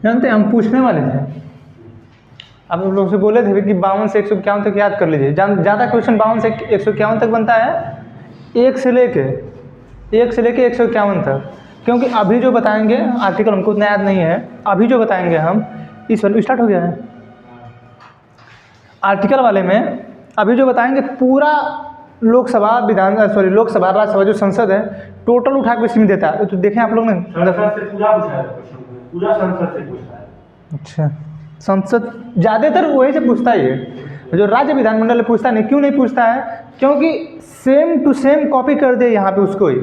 जानते हैं, हम पूछने वाले थे, आप लोग से बोले थे कि 52 से 151 तक याद कर लीजिए। ज़्यादा क्वेश्चन 52 से 151 तक बनता है, 1 से लेके 151 तक, क्योंकि अभी जो बताएंगे आर्टिकल हमको उतना याद नहीं है। अभी जो बताएंगे हम इस वाले स्टार्ट हो गया है आर्टिकल वाले में, अभी जो बताएंगे पूरा लोकसभा लोकसभा राज्यसभा जो संसद है टोटल उठा के इसी में देता है। तो देखें आप लोग ने पूरा संसद से पूछा है। अच्छा, संसद ज़्यादातर वही से पूछता ही है, जो राज्य विधानमंडल पूछता नहीं। क्यों नहीं पूछता है? क्योंकि सेम टू सेम कॉपी कर दे यहाँ पे उसको ही,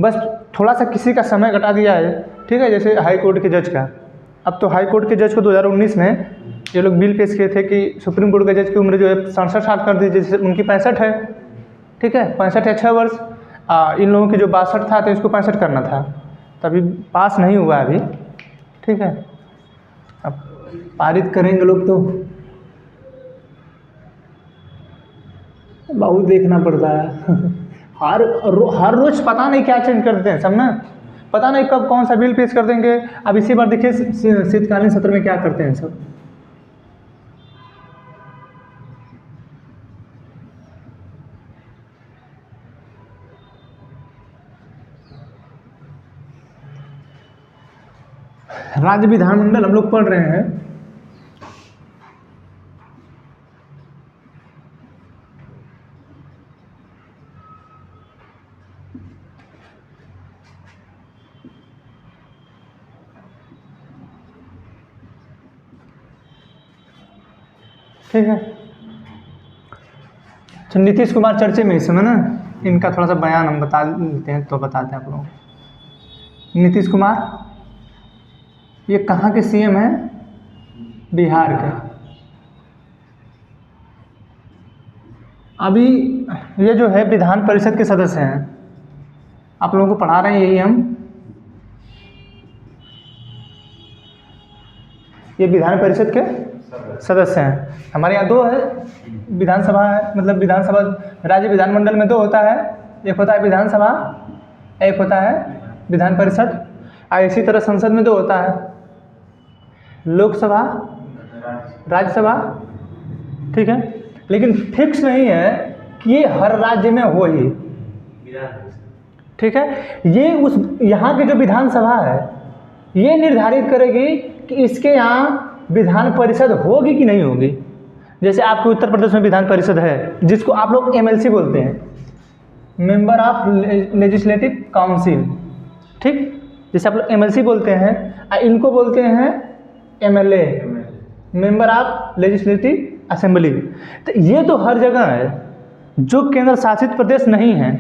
बस थोड़ा सा किसी का समय घटा दिया है, ठीक है। जैसे हाई कोर्ट के जज का, अब तो हाई कोर्ट के जज को 2019 में ये लोग बिल पेश किए थे कि सुप्रीम कोर्ट के जज की उम्र जो है 67 साल कर दी, जैसे उनकी 65 है, ठीक है, 65 या 6 वर्ष। इन लोगों की जो 62 था तो इसको 65 करना था, तभी पास नहीं हुआ अभी, ठीक है। अब पारित करेंगे लोग तो बहुत देखना पड़ता है हर रोज पता नहीं क्या चेंज कर देते हैं सब ना, पता नहीं कब कौन सा बिल पेश कर देंगे। अब इसी बार देखिए शीतकालीन सत्र में क्या करते हैं सब। राज्य विधानमंडल हम लोग पढ़ रहे हैं, ठीक है। तो नीतीश कुमार चर्चे में इस समय ना, इनका थोड़ा सा बयान हम बता देते हैं, तो बताते हैं आप लोगों को। नीतीश कुमार ये कहाँ के सीएम हैं? बिहार के। अभी ये जो है विधान परिषद के सदस्य हैं, आप लोगों को पढ़ा रहे हैं यही हम, ये विधान परिषद के सदस्य हैं। हमारे यहाँ 2 है विधानसभा है, मतलब विधानसभा राज्य विधानमंडल में 2 होता है, एक होता है विधानसभा, एक होता है विधान परिषद। और इसी तरह संसद में 2 होता है, लोकसभा, राज्यसभा, ठीक है। लेकिन फिक्स नहीं है कि ये हर राज्य में हो ही, ठीक है। ये उस यहाँ की जो विधानसभा है ये निर्धारित करेगी कि इसके यहाँ विधान परिषद होगी कि नहीं होगी। जैसे आपके उत्तर प्रदेश में विधान परिषद है, जिसको आप लोग एमएलसी बोलते हैं, मेंबर ऑफ लेजिस्लेटिव काउंसिल, ठीक। जैसे आप लोग एमएलसी बोलते हैं, इनको बोलते हैं MLA, member of legislative assembly. तो ये तो हर जगह है, जो केंद्र शासित प्रदेश नहीं है,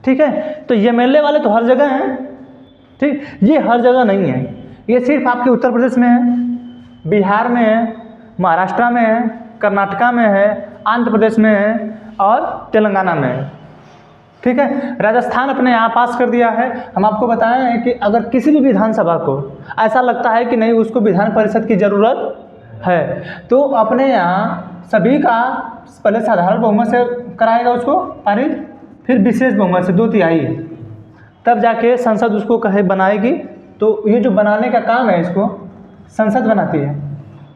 ठीक है। तो एमएलए वाले तो हर जगह हैं, ठीक। ये हर जगह नहीं है, ये सिर्फ आपके उत्तर प्रदेश में है, बिहार में है, महाराष्ट्र में है, कर्नाटका में है, आंध्र प्रदेश में है और तेलंगाना में है, ठीक है। राजस्थान अपने यहाँ पास कर दिया है। हम आपको बताएं हैं कि अगर किसी भी विधानसभा को ऐसा लगता है कि नहीं उसको विधान परिषद की ज़रूरत है, तो अपने यहाँ सभी का पहले साधारण बहुमत से कराएगा उसको पारित, फिर विशेष बहुमत से 2/3, तब जाके संसद उसको कहे बनाएगी। तो ये जो बनाने का काम है इसको संसद बनाती है।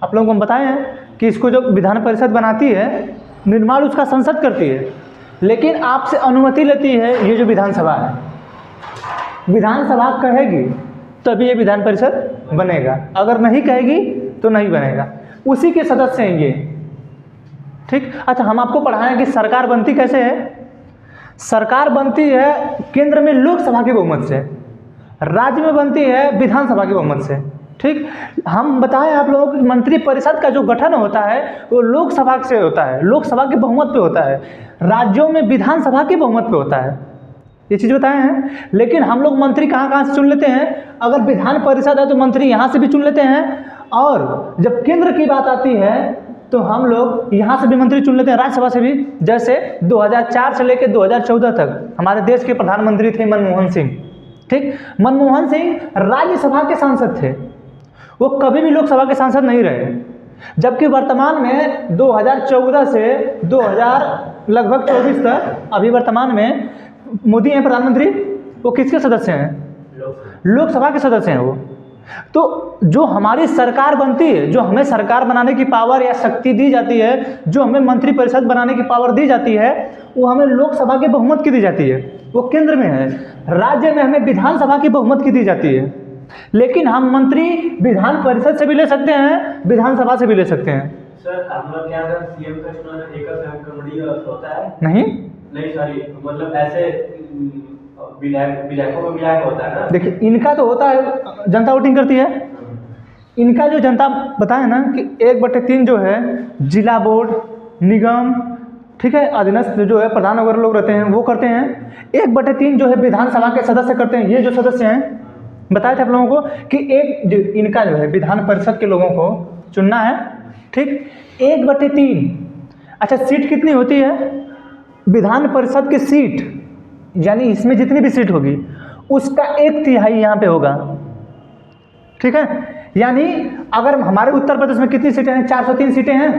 आप लोगों को हम बताए हैं कि इसको जो विधान परिषद बनाती है, निर्माण उसका संसद करती है, लेकिन आपसे अनुमति लेती है ये जो विधानसभा है। विधानसभा कहेगी तभी ये विधान परिषद बनेगा, अगर नहीं कहेगी तो नहीं बनेगा। उसी के सदस्य हैं ये, ठीक। अच्छा, हम आपको पढ़ाएं कि सरकार बनती कैसे है। सरकार बनती है केंद्र में लोकसभा के बहुमत से, राज्य में बनती है विधानसभा के बहुमत से, ठीक। हम बताएं आप लोगों को मंत्री परिषद का जो गठन होता है वो लोकसभा से होता है, लोकसभा के बहुमत पे होता है, राज्यों में विधानसभा के बहुमत पे होता है, ये चीज़ बताए हैं। लेकिन हम लोग मंत्री कहाँ से चुन लेते हैं? अगर विधान परिषद है तो मंत्री यहाँ से भी चुन लेते हैं, और जब केंद्र की बात आती है तो हम लोग यहाँ से भी मंत्री चुन लेते हैं, राज्यसभा से भी। जैसे 2004 से लेकर 2014 तक हमारे देश के प्रधानमंत्री थे मनमोहन सिंह, ठीक। मनमोहन सिंह राज्यसभा के सांसद थे, वो कभी भी लोकसभा के सांसद नहीं रहे। जबकि वर्तमान में 2014 से 2024 तक अभी वर्तमान में मोदी हैं प्रधानमंत्री, वो किसके सदस्य हैं? लोकसभा के सदस्य हैं वो। तो जो हमारी सरकार बनती है, जो हमें सरकार बनाने की पावर या शक्ति दी जाती है, जो हमें मंत्रिपरिषद बनाने की पावर दी जाती है, वो हमें लोकसभा के बहुमत की दी जाती है, वो केंद्र में है। राज्य में हमें विधानसभा की बहुमत की दी जाती है। लेकिन हम मंत्री विधान परिषद से भी ले सकते हैं, विधानसभा से भी ले सकते हैं। सर आप लोग क्या सीएम का चुनाव एकल सहमति होता है? नहीं सॉरी, मतलब ऐसे विधायकों में विधायक होता है ना। देखिए, इनका तो होता है, जनता वोटिंग करती है। इनका जो जनता बताए ना कि 1/3 जो है जिला बोर्ड, निगम, ठीक है, अधीनस्थ जो है प्रधान वगैरह लोग रहते हैं वो करते हैं। 1/3 जो है विधानसभा के सदस्य करते हैं। ये जो सदस्य हैं, बताए थे आप लोगों को कि इनका जो है विधान परिषद के लोगों को चुनना है, ठीक। 1/3। अच्छा, सीट कितनी होती है? विधान परिषद की सीट, यानी इसमें जितनी भी सीट होगी उसका 1/3 यहाँ पे होगा, ठीक है। यानी अगर हमारे उत्तर प्रदेश में कितनी सीटें हैं? 403 सीटें हैं,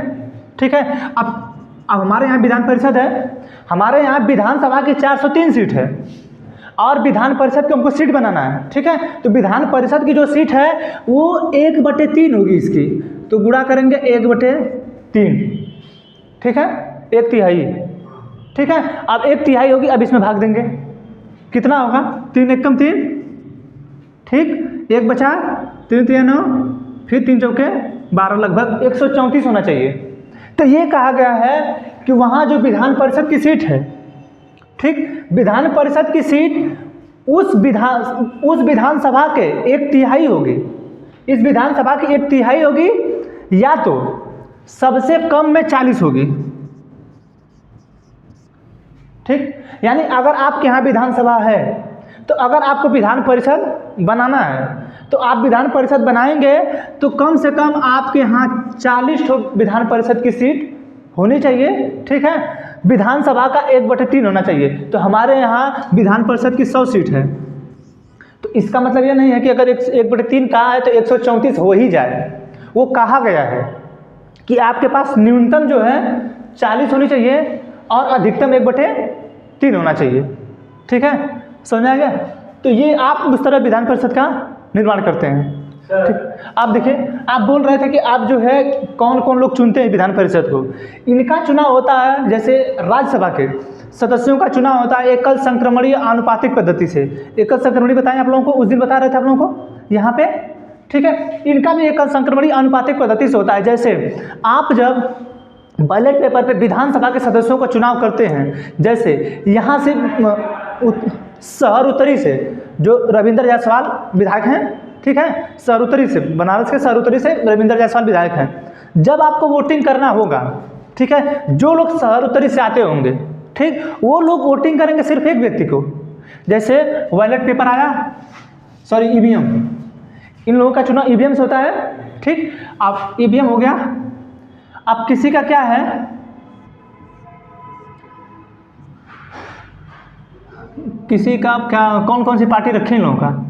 ठीक है। अब हमारे यहाँ विधान परिषद है, हमारे यहाँ विधानसभा की 403 सीट है और विधान परिषद की हमको सीट बनाना है, ठीक है। तो विधान परिषद की जो सीट है वो 1/3 होगी इसकी, तो गुणा करेंगे 1/3, ठीक है, 1/3, ठीक है। अब 1/3 होगी, अब इसमें भाग देंगे, कितना होगा? 3 एकम 3, ठीक, 1 बचा, 3 3 9, फिर 3 चौके 12, लगभग 134 होना चाहिए। तो ये कहा गया है कि वहाँ जो विधान परिषद की सीट है, ठीक, विधान परिषद की सीट उस विधानसभा के 1/3 होगी। इस विधानसभा की 1/3 होगी, या तो सबसे कम में 40 होगी, ठीक। यानी अगर आपके यहाँ विधानसभा है तो अगर आपको विधान परिषद बनाना है तो आप विधान परिषद बनाएंगे तो कम से कम आपके यहाँ 40 विधान परिषद की सीट होनी चाहिए, ठीक है। विधानसभा का 1/3 होना चाहिए। तो हमारे यहाँ विधान परिषद की 100 सीट है, तो इसका मतलब ये नहीं है कि अगर 1/3 कहा है तो 134 हो ही जाए। वो कहा गया है कि आपके पास न्यूनतम जो है 40 होनी चाहिए और अधिकतम 1/3 होना चाहिए, ठीक है, समझ आ गया। तो ये आप उस तरह विधान परिषद का निर्माण करते हैं, ठीक। आप देखिए, आप बोल रहे थे कि आप जो है कौन कौन लोग चुनते हैं विधान परिषद को। इनका चुनाव होता है, जैसे राज्यसभा के सदस्यों का चुनाव होता है एकल संक्रमणीय आनुपातिक पद्धति से। एकल संक्रमणीय बताएं आप लोगों को, उस दिन बता रहे थे आप लोगों को यहाँ पे, ठीक है। इनका भी एकल संक्रमणीय आनुपातिक पद्धति से होता है। जैसे आप जब बैलेट पेपर पे विधानसभा के सदस्यों का चुनाव करते हैं, जैसे यहाँ से शहर उत्तरी से जो रविंद्र जायसवाल विधायक हैं, ठीक है, शहर उत्तरी से, बनारस के शहर उत्तरी से रविंद्र जायसवाल विधायक हैं। जब आपको वोटिंग करना होगा, ठीक है, जो लोग शहर उत्तरी से आते होंगे, ठीक, वो लोग वोटिंग करेंगे सिर्फ एक व्यक्ति को। जैसे बैलेट पेपर आया, सॉरी ईवीएम, इन लोगों का चुनाव ईवीएम से होता है, ठीक। अब ईवीएम हो गया, अब किसी का क्या है, किसी का क्या, कौन कौन सी पार्टी रखे इन लोगों का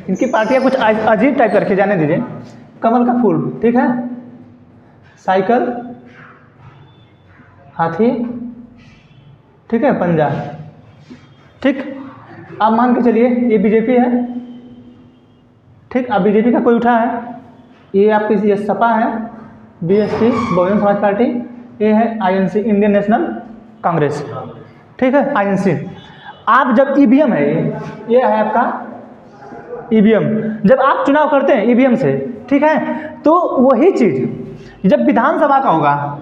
इनकी पार्टियां कुछ अजीब टाइप करके, जाने दीजिए। कमल का फूल, ठीक है, साइकिल, हाथी, ठीक है, पंजा, ठीक। अब मान के चलिए ये बीजेपी है, ठीक। अब बीजेपी का कोई उठा है, ये आपकी ये सपा है, बीएसपी बहुजन समाज पार्टी, ये है आईएनसी इंडियन नेशनल कांग्रेस, ठीक है, आईएनसी। आप जब ईवीएम है, ये है आपका ईवीएम, जब आप चुनाव करते हैं ईवीएम से, ठीक है, तो वही चीज जब विधानसभा का होगा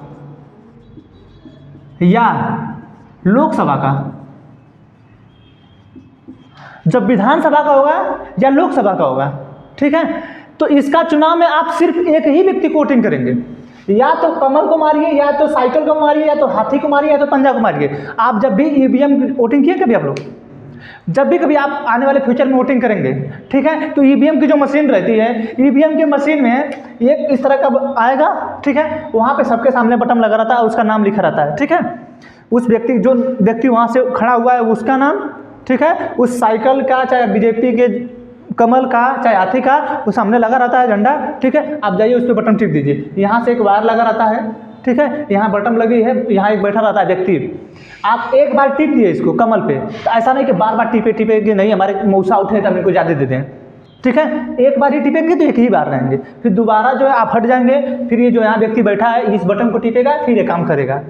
या लोकसभा का, जब विधानसभा का होगा या लोकसभा का होगा, ठीक है, तो इसका चुनाव में आप सिर्फ एक ही व्यक्ति को वोटिंग करेंगे। या तो कमल को मारिए, या तो साइकिल को मारिए, या तो हाथी को मारिए, या तो पंजा को मारिए। आप जब भी ईवीएम वोटिंग किए कभी आप लोग, जब भी कभी आप आने वाले फ्यूचर में वोटिंग करेंगे, ठीक है, तो ईवीएम की जो मशीन रहती है, ईवीएम की मशीन में एक इस तरह का आएगा, ठीक है, वहाँ पे सबके सामने बटन लगा रहता है, उसका नाम लिखा रहता है, ठीक है। उस व्यक्ति, जो व्यक्ति वहाँ से खड़ा हुआ है उसका नाम, ठीक है, उस साइकिल का, चाहे बीजेपी के कमल का, चाहे हाथी का, वो सामने लगा रहता है झंडा, ठीक है। आप जाइए उस पर बटन टिप दीजिए, यहाँ से एक वायर लगा रहता है, ठीक है, यहाँ बटन लगी है, यहाँ एक बैठा रहता है व्यक्ति, आप एक बार टिप दिए इसको कमल पे, तो ऐसा नहीं कि बार बार टिपे टिपे कि नहीं हमारे मौसा उठे तो हम इनको ज़्यादा देते हैं, ठीक है, एक बार ही टिपेंगे तो एक ही बार रहेंगे, फिर दोबारा जो है आप हट जाएंगे, फिर ये जो यहाँ व्यक्ति बैठा है इस बटन को टिपेगा, फिर ये काम करेगा,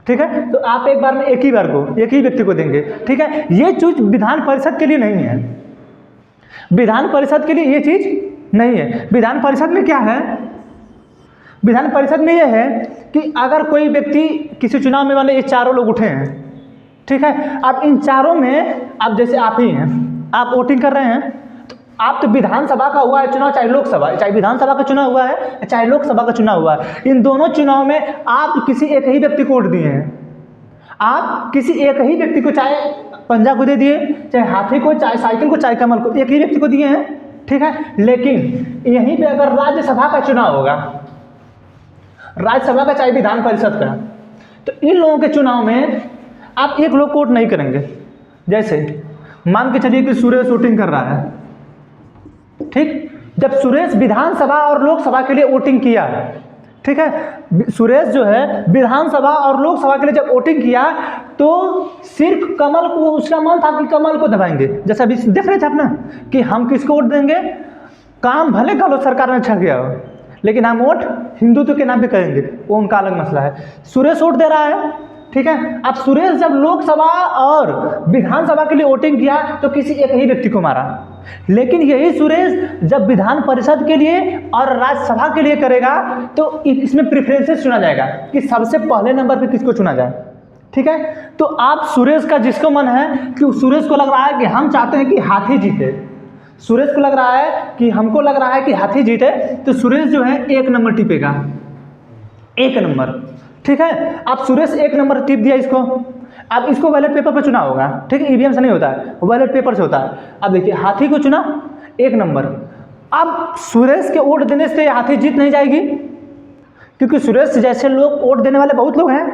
ठीक है। तो आप एक बार में एक ही व्यक्ति को देंगे, ठीक है। ये चीज़ विधान परिषद के लिए नहीं है, विधान परिषद के लिए ये चीज़ नहीं है। विधान परिषद में क्या है, विधान परिषद में ये है कि अगर कोई व्यक्ति किसी चुनाव में वाले ये चारों लोग उठे हैं, ठीक है, अब इन चारों में अब जैसे आप ही हैं, आप वोटिंग कर रहे हैं, तो आप तो विधानसभा का हुआ है चुनाव, चाहे लोकसभा, चाहे विधानसभा का चुनाव हुआ है चाहे लोकसभा का चुनाव हुआ है, इन दोनों चुनाव में आप किसी एक ही व्यक्ति को वोट दिए हैं, आप किसी एक ही व्यक्ति को, चाहे पंजा को दे दिए, चाहे हाथी को, चाहे साइकिल को, चाहे कमल को, एक ही व्यक्ति को दिए हैं, ठीक है। लेकिन यहीं पे अगर राज्यसभा का चुनाव होगा, राज्यसभा का चाहे विधान परिषद का, तो इन लोगों के चुनाव में आप एक लोग को वोट नहीं करेंगे। जैसे मान के चलिए कि सुरेश वोटिंग कर रहा है, ठीक, जब सुरेश विधानसभा और लोकसभा के लिए वोटिंग किया, ठीक है, सुरेश जो है विधानसभा और लोकसभा के लिए जब वोटिंग किया तो सिर्फ कमल को, उसका मन था कि कमल को दबाएंगे, जैसा अभी देख रहे थे आप ना कि हम किसको वोट देंगे, काम भले गलत सरकार में छा गया हो, लेकिन हम वोट हिंदुत्व के नाम पे करेंगे, वो उनका अलग मसला है। सुरेश वोट दे रहा है, ठीक है। अब सुरेश जब लोकसभा और विधानसभा के लिए वोटिंग किया तो किसी एक ही व्यक्ति को मारा, लेकिन यही सुरेश जब विधान परिषद के लिए और राज्यसभा के लिए करेगा तो इसमें प्रेफरेंसेस चुना जाएगा कि सबसे पहले नंबर पे किसको चुना जाए, ठीक है। तो आप सुरेश का जिसको मन है कि सुरेश को लग रहा है कि हम चाहते हैं कि हाथी जीते, सुरेश को लग रहा है कि हमको लग रहा है कि हाथी जीते, तो सुरेश जो है 1 नंबर टिपेगा, 1 नंबर, ठीक है। आप सुरेश 1 नंबर टिप दिया इसको, अब इसको बैलेट पेपर पर चुना होगा, ठीक है, ईवीएम से नहीं होता है, वो बैलेट पेपर से होता है। अब देखिए हाथी को चुना 1 नंबर, अब सुरेश के वोट देने से हाथी जीत नहीं जाएगी, क्योंकि सुरेश जैसे लोग वोट देने वाले बहुत लोग हैं,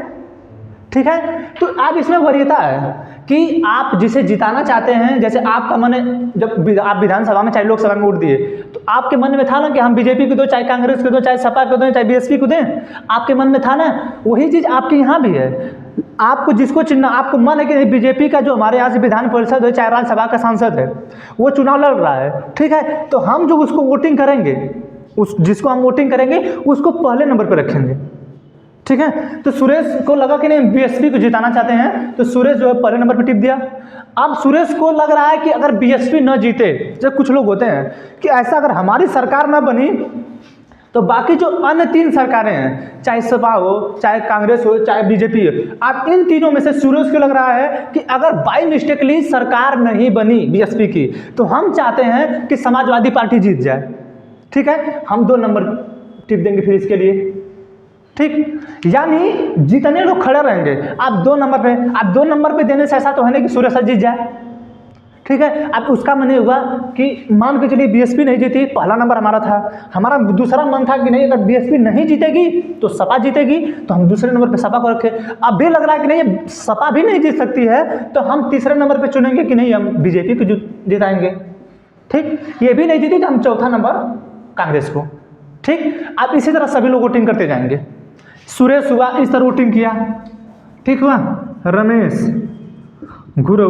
ठीक है। तो अब इसमें वरीयता है कि आप जिसे जिताना चाहते हैं, जैसे आपका मन है, जब आप विधानसभा में चाहे लोकसभा में वोट दिए तो आपके मन में था ना कि हम बीजेपी को दो, चाहे कांग्रेस को दो, चाहे सपा को दो, चाहे बीएसपी को दें, आपके मन में था ना, वही चीज़ आपके यहाँ भी है। आपको जिसको चुनना, आपको मन है कि नहीं बीजेपी का जो हमारे यहाँ से विधान परिषद है, चाहे राज्यसभा का सांसद है, वो चुनाव लड़ रहा है, ठीक है, तो हम जो उसको वोटिंग करेंगे, जिसको हम वोटिंग करेंगे उसको पहले नंबर पर रखेंगे, ठीक है। तो सुरेश को लगा कि नहीं बीएसपी को जिताना चाहते हैं, तो सुरेश जो है पहले नंबर पर टिप दिया। अब सुरेश को लग रहा है कि अगर बीएसपी न जीते, जब कुछ लोग होते हैं कि ऐसा अगर हमारी सरकार न बनी तो बाकी जो अन्य 3 सरकारें हैं, चाहे सपा हो, चाहे कांग्रेस हो, चाहे बीजेपी हो, अब इन तीनों में से सुरेश को लग रहा है कि अगर बाई मिस्टेकली सरकार नहीं बनी बीएसपी की, तो हम चाहते हैं कि समाजवादी पार्टी जीत जाए, ठीक है, हम 2 नंबर टिप देंगे फिर इसके लिए, ठीक। यानी जितने लोग खड़े रहेंगे आप 2 नंबर पे, आप 2 नंबर पे देने से ऐसा तो है नहीं कि सुरेश जीत जाए, ठीक है। अब उसका मन ये हुआ कि मान के चलिए बीएसपी नहीं जीती, पहला नंबर हमारा था, हमारा दूसरा मन था कि नहीं अगर बीएसपी नहीं जीतेगी तो सपा जीतेगी, तो हम दूसरे नंबर पे सपा को रखे। अब भी लग रहा है कि नहीं सपा भी नहीं जीत सकती है, तो हम तीसरे नंबर पे चुनेंगे कि नहीं हम बीजेपी को जिताएंगे, ठीक। ये भी नहीं जीती तो हम चौथा नंबर कांग्रेस को, ठीक। अब इसी तरह सभी लोग वोटिंग करते जाएंगे। सुरेश हुआ, इस तरह वोटिंग किया, ठीक हुआ, रमेश, गुरु,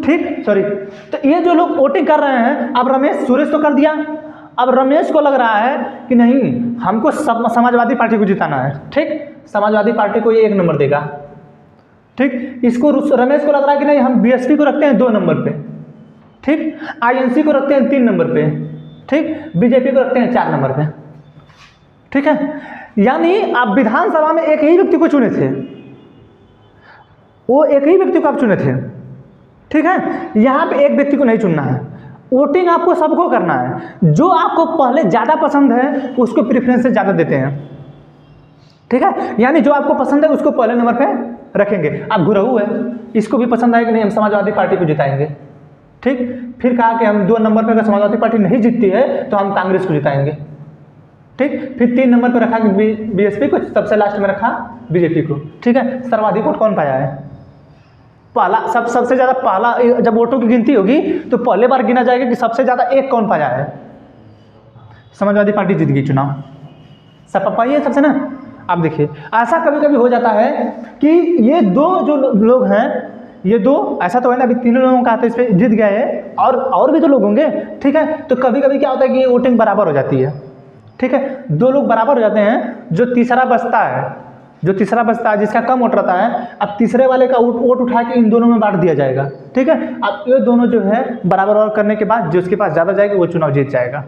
ठीक, सॉरी, तो ये जो लोग वोटिंग कर रहे हैं, अब रमेश, सुरेश तो कर दिया, अब रमेश को लग रहा है कि नहीं हमको समाजवादी पार्टी को जिताना है, ठीक, समाजवादी पार्टी को ये 1 नंबर देगा, ठीक। इसको रमेश को लग रहा है कि नहीं हम बीएसपी को रखते हैं 2 नंबर पे, ठीक, आईएनसी को रखते हैं 3 नंबर पे, ठीक, बीजेपी को रखते हैं 4 नंबर पे, ठीक है। यानी आप विधानसभा में एक ही व्यक्ति को चुने थे, वो एक ही व्यक्ति को आप चुने थे, ठीक है। यहाँ पे एक व्यक्ति को नहीं चुनना है, वोटिंग आपको सबको करना है, जो आपको पहले ज़्यादा पसंद है उसको प्रेफरेंसेस ज़्यादा देते हैं, ठीक है। यानी जो आपको पसंद है उसको पहले नंबर पे रखेंगे। अब गुरु है, इसको भी पसंद आए कि नहीं हम समाजवादी पार्टी को जिताएंगे, ठीक। फिर कहा कि हम 2 नंबर पर अगर समाजवादी पार्टी नहीं जीतती है तो हम कांग्रेस को जिताएंगे, ठीक। फिर 3 नंबर पर रखा कि बीएसपी को, सबसे लास्ट में रखा बीजेपी को, ठीक है। सर्वाधिक वोट कौन पाया है? पहला सबसे ज़्यादा, पहला जब वोटों की गिनती होगी तो पहले बार गिना जाएगा कि सबसे ज़्यादा 1 कौन पाया है। समाजवादी पार्टी जीत गई चुनाव, सब पपाई है सबसे ना। अब देखिए ऐसा कभी कभी हो जाता है कि ये दो जो लोग हैं, ये दो, ऐसा तो है ना अभी तीनों लोगों का तो इस पर जीत गया है, और भी तो लोग होंगे, ठीक है। तो कभी कभी क्या होता है कि वोटिंग बराबर हो जाती है, ठीक है, दो लोग बराबर हो जाते हैं, जो तीसरा बचता है, जिसका कम वोट रहता है, अब तीसरे वाले का वोट उठा के इन दोनों में बांट दिया जाएगा, ठीक है। अब ये दोनों जो है बराबर करने के बाद जिसके पास ज़्यादा जाएगा वो चुनाव जीत जाएगा,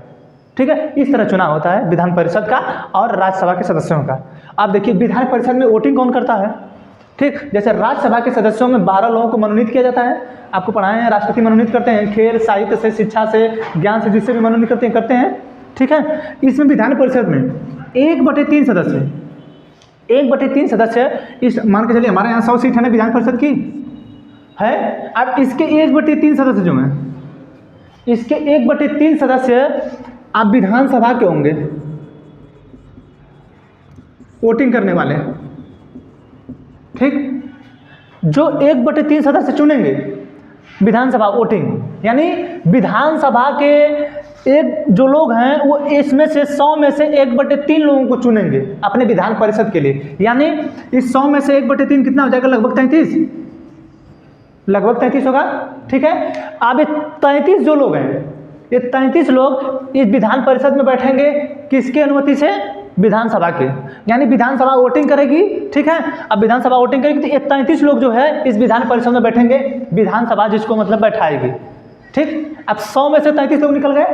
ठीक है। इस तरह चुनाव होता है विधान परिषद का और राज्यसभा के सदस्यों का। अब देखिए विधान परिषद में वोटिंग कौन करता है, ठीक। जैसे राज्यसभा के सदस्यों में 12 लोगों को मनोनीत किया जाता है, आपको पढ़ाए हैं, राष्ट्रपति मनोनीत करते हैं, खेल साहित्य से, शिक्षा से, ज्ञान से, जिससे भी मनोनीत करते हैं, ठीक है। इसमें विधान परिषद में 1/3 सदस्य इस, मान के चलिए हमारे यहाँ 100 सीट है ना विधान परिषद की है। अब इसके 1/3 सदस्य जो हैं, इसके 1/3 सदस्य आप विधानसभा के होंगे, वोटिंग करने वाले, ठीक। जो 1/3 सदस्य चुनेंगे विधानसभा वोटिंग, यानी विधानसभा के एक जो लोग हैं वो इसमें से 100 में से 1/3 लोगों को चुनेंगे अपने विधान परिषद के लिए, यानी इस 100 में से 1/3 कितना हो जाएगा, लगभग 33 होगा, ठीक है। अब ये 33 जो लोग हैं, ये 33 लोग इस विधान परिषद में बैठेंगे, किसकी अनुमति से, विधानसभा के, यानी विधानसभा वोटिंग करेगी, ठीक है। अब विधानसभा वोटिंग करेगी तो ये 33 लोग जो है इस विधान परिषद में बैठेंगे, विधानसभा जिसको मतलब बैठाएगी, ठीक। अब 100 में से 33 लोग निकल गए।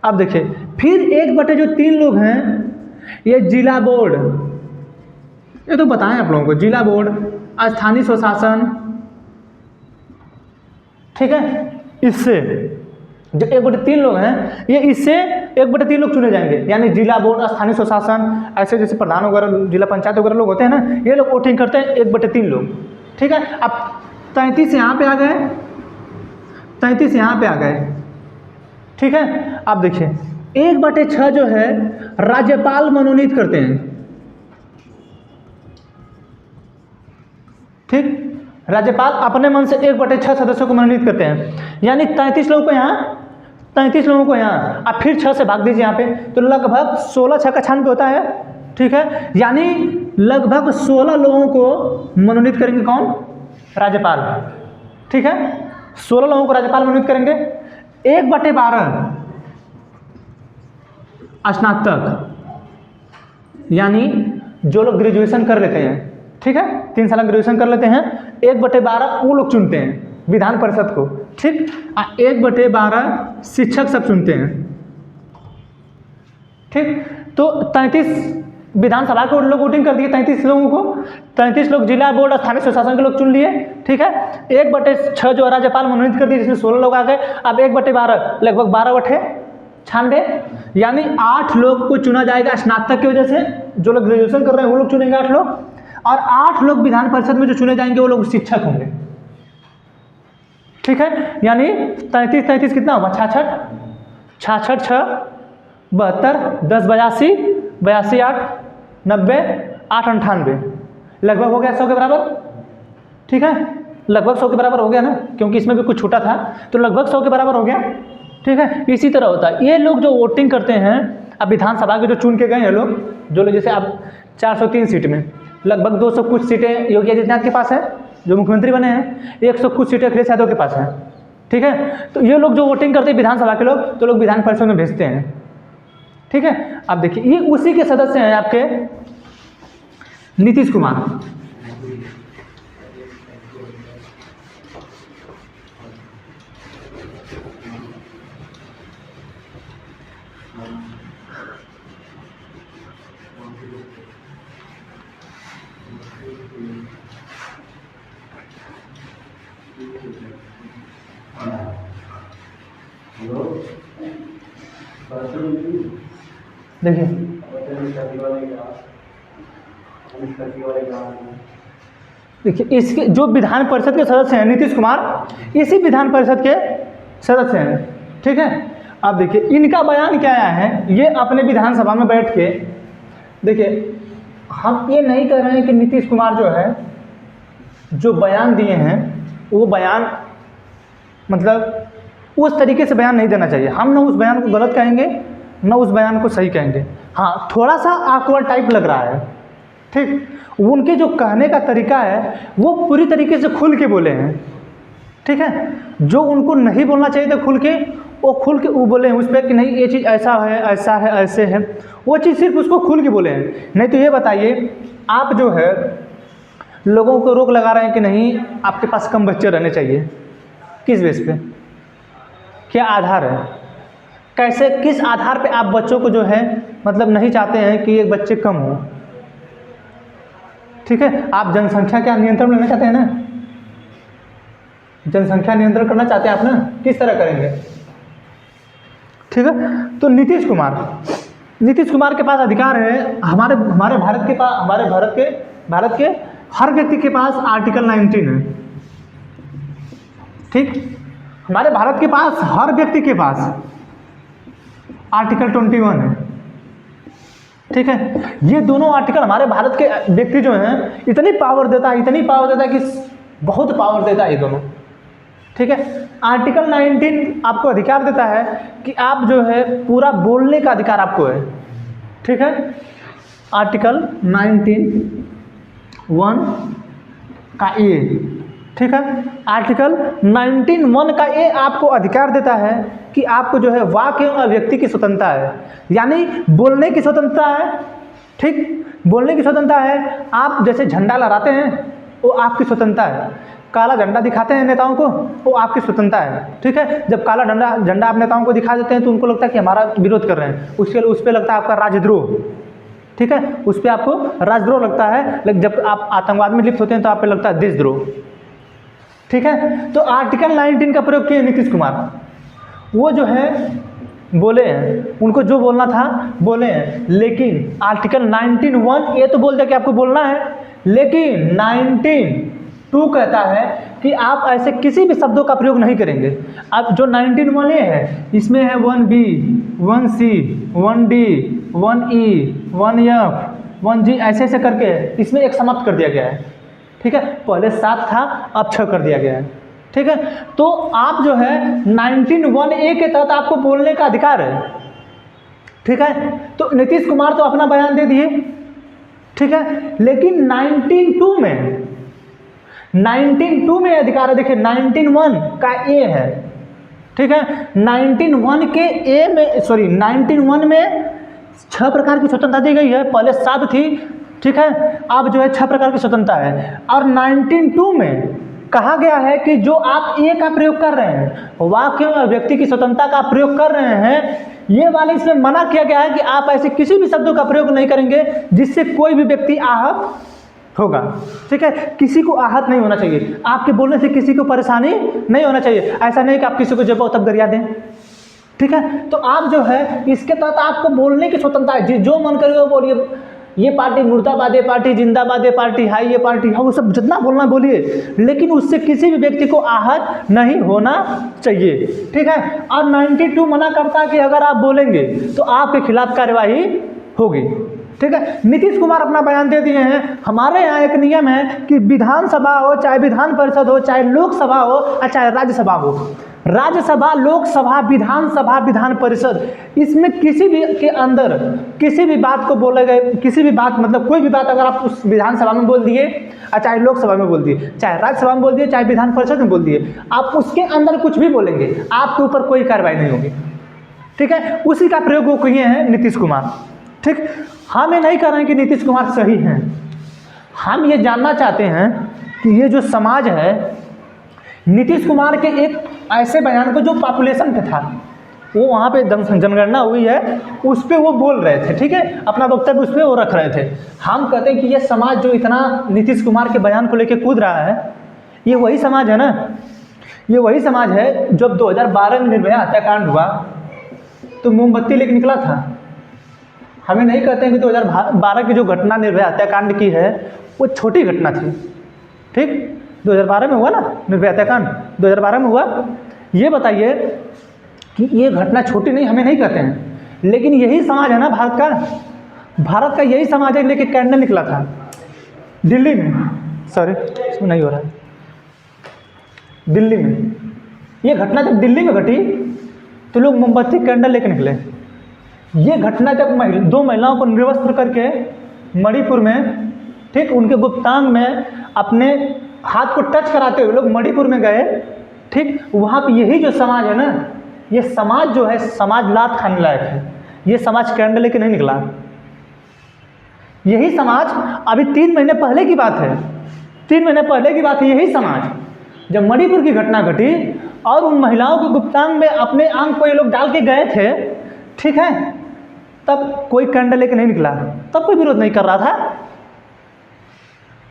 अब देखिए फिर 1/3 लोग हैं, ये जिला बोर्ड, ये तो बताएं आप लोगों को, जिला बोर्ड, स्थानीय स्वशासन, ठीक है। इससे जो 1/3 लोग हैं, ये इससे 1/3 लोग चुने जाएंगे, यानी जिला बोर्ड, स्थानीय स्वशासन, ऐसे जैसे प्रधान वगैरह, जिला पंचायत वगैरह लोग होते हैं ना, ये लोग वोटिंग करते हैं 1/3 लोग, ठीक है। अब 33 यहाँ पे आ गए, 33 यहाँ पे आ गए, ठीक है। अब देखिए 1/6 जो है राज्यपाल मनोनीत करते हैं, ठीक। राज्यपाल अपने मन से 1/6 सदस्यों को मनोनीत करते हैं, यानी 33 लोगों को यहाँ, अब फिर 6 से भाग दीजिए यहाँ पे, तो लगभग 16 6 का 96 होता है, ठीक है। यानी लगभग 16 लोगों को मनोनीत करेंगे कौन, राज्यपाल, ठीक है। 16 लोगों को राज्यपाल मनोनीत करेंगे। 1/12 स्नातक, यानी जो लोग ग्रेजुएशन कर लेते हैं, ठीक है, 3 साल ग्रेजुएशन कर लेते हैं, 1/12 वो लोग चुनते हैं विधान परिषद को, ठीक। 1/12 शिक्षक सब चुनते हैं, ठीक। तो 33 विधानसभा के लोग वोटिंग कर दिए, 33 लोगों को, 33 लोग जिला बोर्ड, स्थानीय स्वशासन के लोग चुन लिए, ठीक है। 1/6 जो राज्यपाल मनोनीत कर दिए, जिसमें 16 लोग आ गए। अब 1/12 लगभग 12/96, यानी 8 लोग को चुना जाएगा स्नातक की वजह से, जो लोग ग्रेजुएशन कर रहे हैं वो लोग चुनेंगे 8 लोग, और 8 लोग विधान परिषद में जो चुने जाएंगे वो लोग शिक्षक होंगे, ठीक है। यानी 33 कितना होगा, 66 6 72 10 82 82 8 90 8 98, लगभग हो गया 100 के बराबर, ठीक है। लगभग 100 के बराबर हो गया ना, क्योंकि इसमें भी कुछ छूटा था, तो लगभग 100 के बराबर हो गया, ठीक है। इसी तरह होता है, ये लोग जो वोटिंग करते हैं, अब विधानसभा के जो चुन के गए हैं लोग, जो लोग, जैसे अब 403 सीट में लगभग 200 कुछ सीटें योगी आदित्यनाथ के पास है, जो मुख्यमंत्री बने हैं, 100 कुछ सीटें अखिलेश यादव के पास है, ठीक है। तो ये लोग जो वोटिंग करते हैं विधानसभा के लोग, तो लोग विधान परिषद में भेजते हैं, ठीक है। अब देखिए ये उसी के सदस्य हैं आपके नीतीश कुमार, देखिए इसके जो विधान परिषद के सदस्य हैं नीतीश कुमार, इसी विधान परिषद के सदस्य हैं, ठीक है। अब देखिए इनका बयान क्या आया है, ये अपने विधानसभा में बैठ के, देखिए हम ये नहीं कह रहे हैं कि नीतीश कुमार जो है जो बयान दिए हैं वो बयान मतलब उस तरीके से बयान नहीं देना चाहिए, हम ना उस बयान को गलत कहेंगे ना उस बयान को सही कहेंगे, हाँ, थोड़ा सा awkward टाइप लग रहा है, ठीक। उनके जो कहने का तरीका है वो पूरी तरीके से खुल के बोले हैं, ठीक है। जो उनको नहीं बोलना चाहिए था खुल के, वो बोले हैं उस पर कि नहीं ये चीज़ ऐसा है, ऐसा है, ऐसे है, वो चीज़ सिर्फ उसको खुल के बोले हैं। नहीं तो ये बताइए, आप जो है लोगों को रोक लगा रहे हैं कि नहीं आपके पास कम बच्चे रहने चाहिए, किस बेस पे, क्या आधार है, कैसे, किस आधार पे आप बच्चों को जो है मतलब नहीं चाहते हैं कि एक बच्चे कम हो, ठीक है। आप जनसंख्या का नियंत्रण लेना चाहते हैं ना, जनसंख्या नियंत्रण करना चाहते हैं आप ना, किस तरह करेंगे, ठीक है। तो नीतीश कुमार के पास अधिकार है, हमारे भारत के हर व्यक्ति के पास आर्टिकल 19 है, ठीक। हमारे भारत के पास हर व्यक्ति के पास आर्टिकल 21 है, ठीक है। ये दोनों आर्टिकल हमारे भारत के व्यक्ति जो हैं इतनी पावर देता है कि बहुत पावर देता है ये दोनों, ठीक है। आर्टिकल 19 आपको अधिकार देता है कि आप जो है पूरा बोलने का अधिकार आपको है, ठीक है। आर्टिकल 19(1) का ए, ठीक है। आर्टिकल 19(1) का ए आपको अधिकार देता है कि आपको जो है वाक एवं अभिव्यक्ति की स्वतंत्रता है, यानी बोलने की स्वतंत्रता है, ठीक। बोलने की स्वतंत्रता है। आप जैसे झंडा लहराते हैं वो आपकी स्वतंत्रता है, काला झंडा दिखाते हैं नेताओं को वो आपकी स्वतंत्रता है, ठीक है। जब काला झंडा आप नेताओं को दिखा देते हैं तो उनको लगता है कि हमारा विरोध कर रहे हैं, उस पर लगता है आपका राजद्रोह, ठीक है। उस पर आपको राजद्रोह लगता है। लेकिन जब आप आतंकवाद में लिप्त होते हैं तो आप पे लगता है देशद्रोह, ठीक है। तो आर्टिकल 19 का प्रयोग किए नीतीश कुमार, वो जो है बोले हैं, उनको जो बोलना था बोले हैं, लेकिन आर्टिकल 19(1) ये तो बोल दिया कि आपको बोलना है, लेकिन 19(2) कहता है कि आप ऐसे किसी भी शब्दों का प्रयोग नहीं करेंगे। अब जो 19(1) ये है, इसमें है 1B, 1C, 1D, 1E, 1F, 1G, ऐसे ऐसे करके इसमें एक समाप्त कर दिया गया है, ठीक है। पहले 7 था, अब 6 कर दिया गया है, ठीक है। तो आप जो है 19(1) के तहत आपको बोलने का अधिकार है, ठीक है। तो नीतीश कुमार तो अपना बयान दे दिए, ठीक है, लेकिन 19(2) में अधिकार है। देखिए 19(1) का ए है, ठीक है। 19(1) के ए में 19(1) में 6 प्रकार की स्वतंत्रता दी गई है, पहले 7 थी, ठीक है। अब जो है 6 प्रकार की स्वतंत्रता है। और 19(2) में कहा गया है कि जो आप ए का प्रयोग कर रहे हैं, वाक्य और व्यक्ति की स्वतंत्रता का प्रयोग कर रहे हैं, ये वाले इसमें मना किया गया है कि आप ऐसे किसी भी शब्दों का प्रयोग नहीं करेंगे जिससे कोई भी व्यक्ति आहत होगा, ठीक है। किसी को आहत नहीं होना चाहिए, आपके बोलने से किसी को परेशानी नहीं होना चाहिए। ऐसा नहीं कि आप किसी को जब तब गरिया दें, ठीक है। तो आप जो है इसके तहत आपको बोलने की स्वतंत्रता है, जो मन करे वो बोलिए। ये पार्टी मुर्दाबाद, ये पार्टी जिंदाबाद, ये पार्टी हाई, ये पार्टी हाँ, वो सब जितना बोलना बोलिए, लेकिन उससे किसी भी व्यक्ति को आहत नहीं होना चाहिए, ठीक है। और 92 मना करता है कि अगर आप बोलेंगे तो आपके खिलाफ कार्यवाही होगी, ठीक है। नीतीश कुमार अपना बयान दे दिए हैं। हमारे यहाँ एक नियम है कि विधानसभा हो, चाहे विधान परिषद हो, चाहे लोकसभा हो और चाहे राज्यसभा हो, राज्यसभा, लोकसभा, विधानसभा, विधान परिषद, इसमें किसी भी के अंदर किसी भी बात को बोले गए, किसी भी बात मतलब कोई भी बात अगर आप उस विधानसभा में बोल दिए, चाहे लोकसभा में बोल दिए, चाहे राज्यसभा में बोल दिए, चाहे विधान परिषद में बोल दिए, आप उसके अंदर कुछ भी बोलेंगे, आपके ऊपर कोई कार्रवाई नहीं होगी, ठीक है। उसी का प्रयोग वो किए हैं नीतीश कुमार, ठीक। हम ये नहीं कह रहे हैं कि नीतीश कुमार सही हैं, हम ये जानना चाहते हैं कि ये जो समाज है, नीतीश कुमार के एक ऐसे बयान को जो पॉपुलेशन पे था, वो वहाँ पे जनगणना हुई है, उस पर वो बोल रहे थे, ठीक है, अपना वक्तव्य उस पर वो रख रहे थे। हम कहते हैं कि ये समाज जो इतना नीतीश कुमार के बयान को लेकर कूद रहा है, ये वही समाज है ना, ये वही समाज है जब 2012 में निर्भया हत्याकांड हुआ तो मोमबत्ती लेके निकला था। हमें नहीं कहते हैं कि 2012 की जो घटना निर्भया हत्याकांड की है वो छोटी घटना थी, ठीक। 2012 में हुआ ना निर्भया हत्याकांड, 2012 में हुआ। ये बताइए कि ये घटना छोटी नहीं, हमें नहीं कहते हैं, लेकिन यही समाज है ना भारत का यही समाज है लेके कैंडल निकला था दिल्ली में, सॉरी इसमें नहीं हो रहा है, दिल्ली में। ये घटना जब दिल्ली में घटी तो लोग मोमबत्ती कैंडल लेके निकले, ये घटना जब दो महिलाओं को निर्वस्त्र करके मणिपुर में, ठीक, उनके गुप्तांग में अपने हाथ को टच कराते हुए लोग मणिपुर में गए, ठीक, वहाँ पे यही जो समाज है ना, ये समाज जो है समाज लात खाने लायक है। ये समाज कैंडल लेके नहीं निकला। यही समाज अभी 3 महीने पहले की बात है, 3 महीने पहले की बात है, यही समाज जब मणिपुर की घटना घटी और उन महिलाओं के गुप्तांग में अपने आंग को ये लोग डाल के गए थे, ठीक है, तब कोई कैंडल लेके नहीं निकला, तब कोई विरोध नहीं कर रहा था।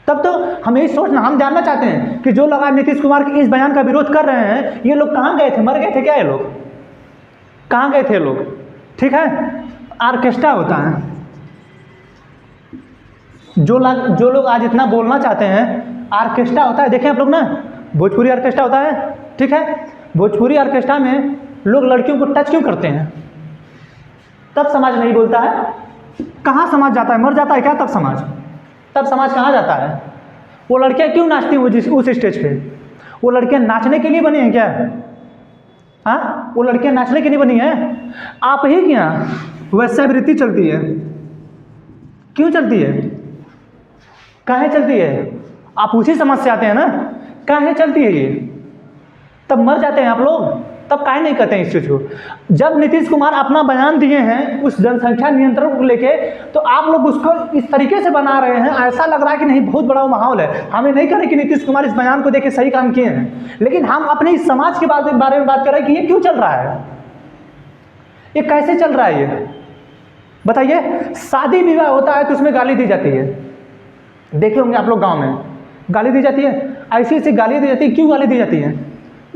तब तो हम यही सोचना, हम जानना चाहते हैं कि जो लोग आज नीतीश कुमार के इस बयान का विरोध कर रहे हैं, ये लोग कहाँ गए थे? मर गए थे क्या? ये लोग कहाँ गए थे लोग? ठीक है, ऑर्केस्ट्रा होता है। जो लोग आज इतना बोलना चाहते हैं, ऑर्केस्ट्रा होता है। देखें आप लोग ना, भोजपुरी ऑर्केस्ट्रा होता है, ठीक है, भोजपुरी ऑर्केस्ट्रा में लोग लड़कियों को टच क्यों करते हैं? तब समाज नहीं बोलता है। कहाँ समाज जाता है? मर जाता है क्या तब समाज? तब समाज कहाँ जाता है? वो लड़कियाँ क्यों नाचती हैं उस स्टेज पे? वो लड़कियाँ नाचने के लिए बनी हैं क्या? हाँ, वो लड़कियाँ नाचने के लिए बनी हैं? आप ही क्या वैश्यावृत्ति चलती है? क्यों चलती है? काहे चलती है? आप उसी समाज से आते हैं ना, काहे चलती है ये? तब मर जाते हैं आप लोग, तब काहे नहीं कहते हैं इस चीज़ को? जब नीतीश कुमार अपना बयान दिए हैं उस जनसंख्या नियंत्रण को लेके, तो आप लोग उसको इस तरीके से बना रहे हैं, ऐसा लग रहा है कि नहीं बहुत बड़ा माहौल है। हमें नहीं कह रहे कि नीतीश कुमार इस बयान को देके सही काम किए हैं, लेकिन हम अपने इस समाज के बारे में बात कर रहे हैं कि ये क्यों चल रहा है, ये कैसे चल रहा है, ये बताइए। शादी विवाह होता है तो उसमें गाली दी जाती है, देखे होंगे आप लोग, गाँव में गाली दी जाती है, ऐसी ऐसी गाली दी जाती है। क्यों गाली दी जाती है?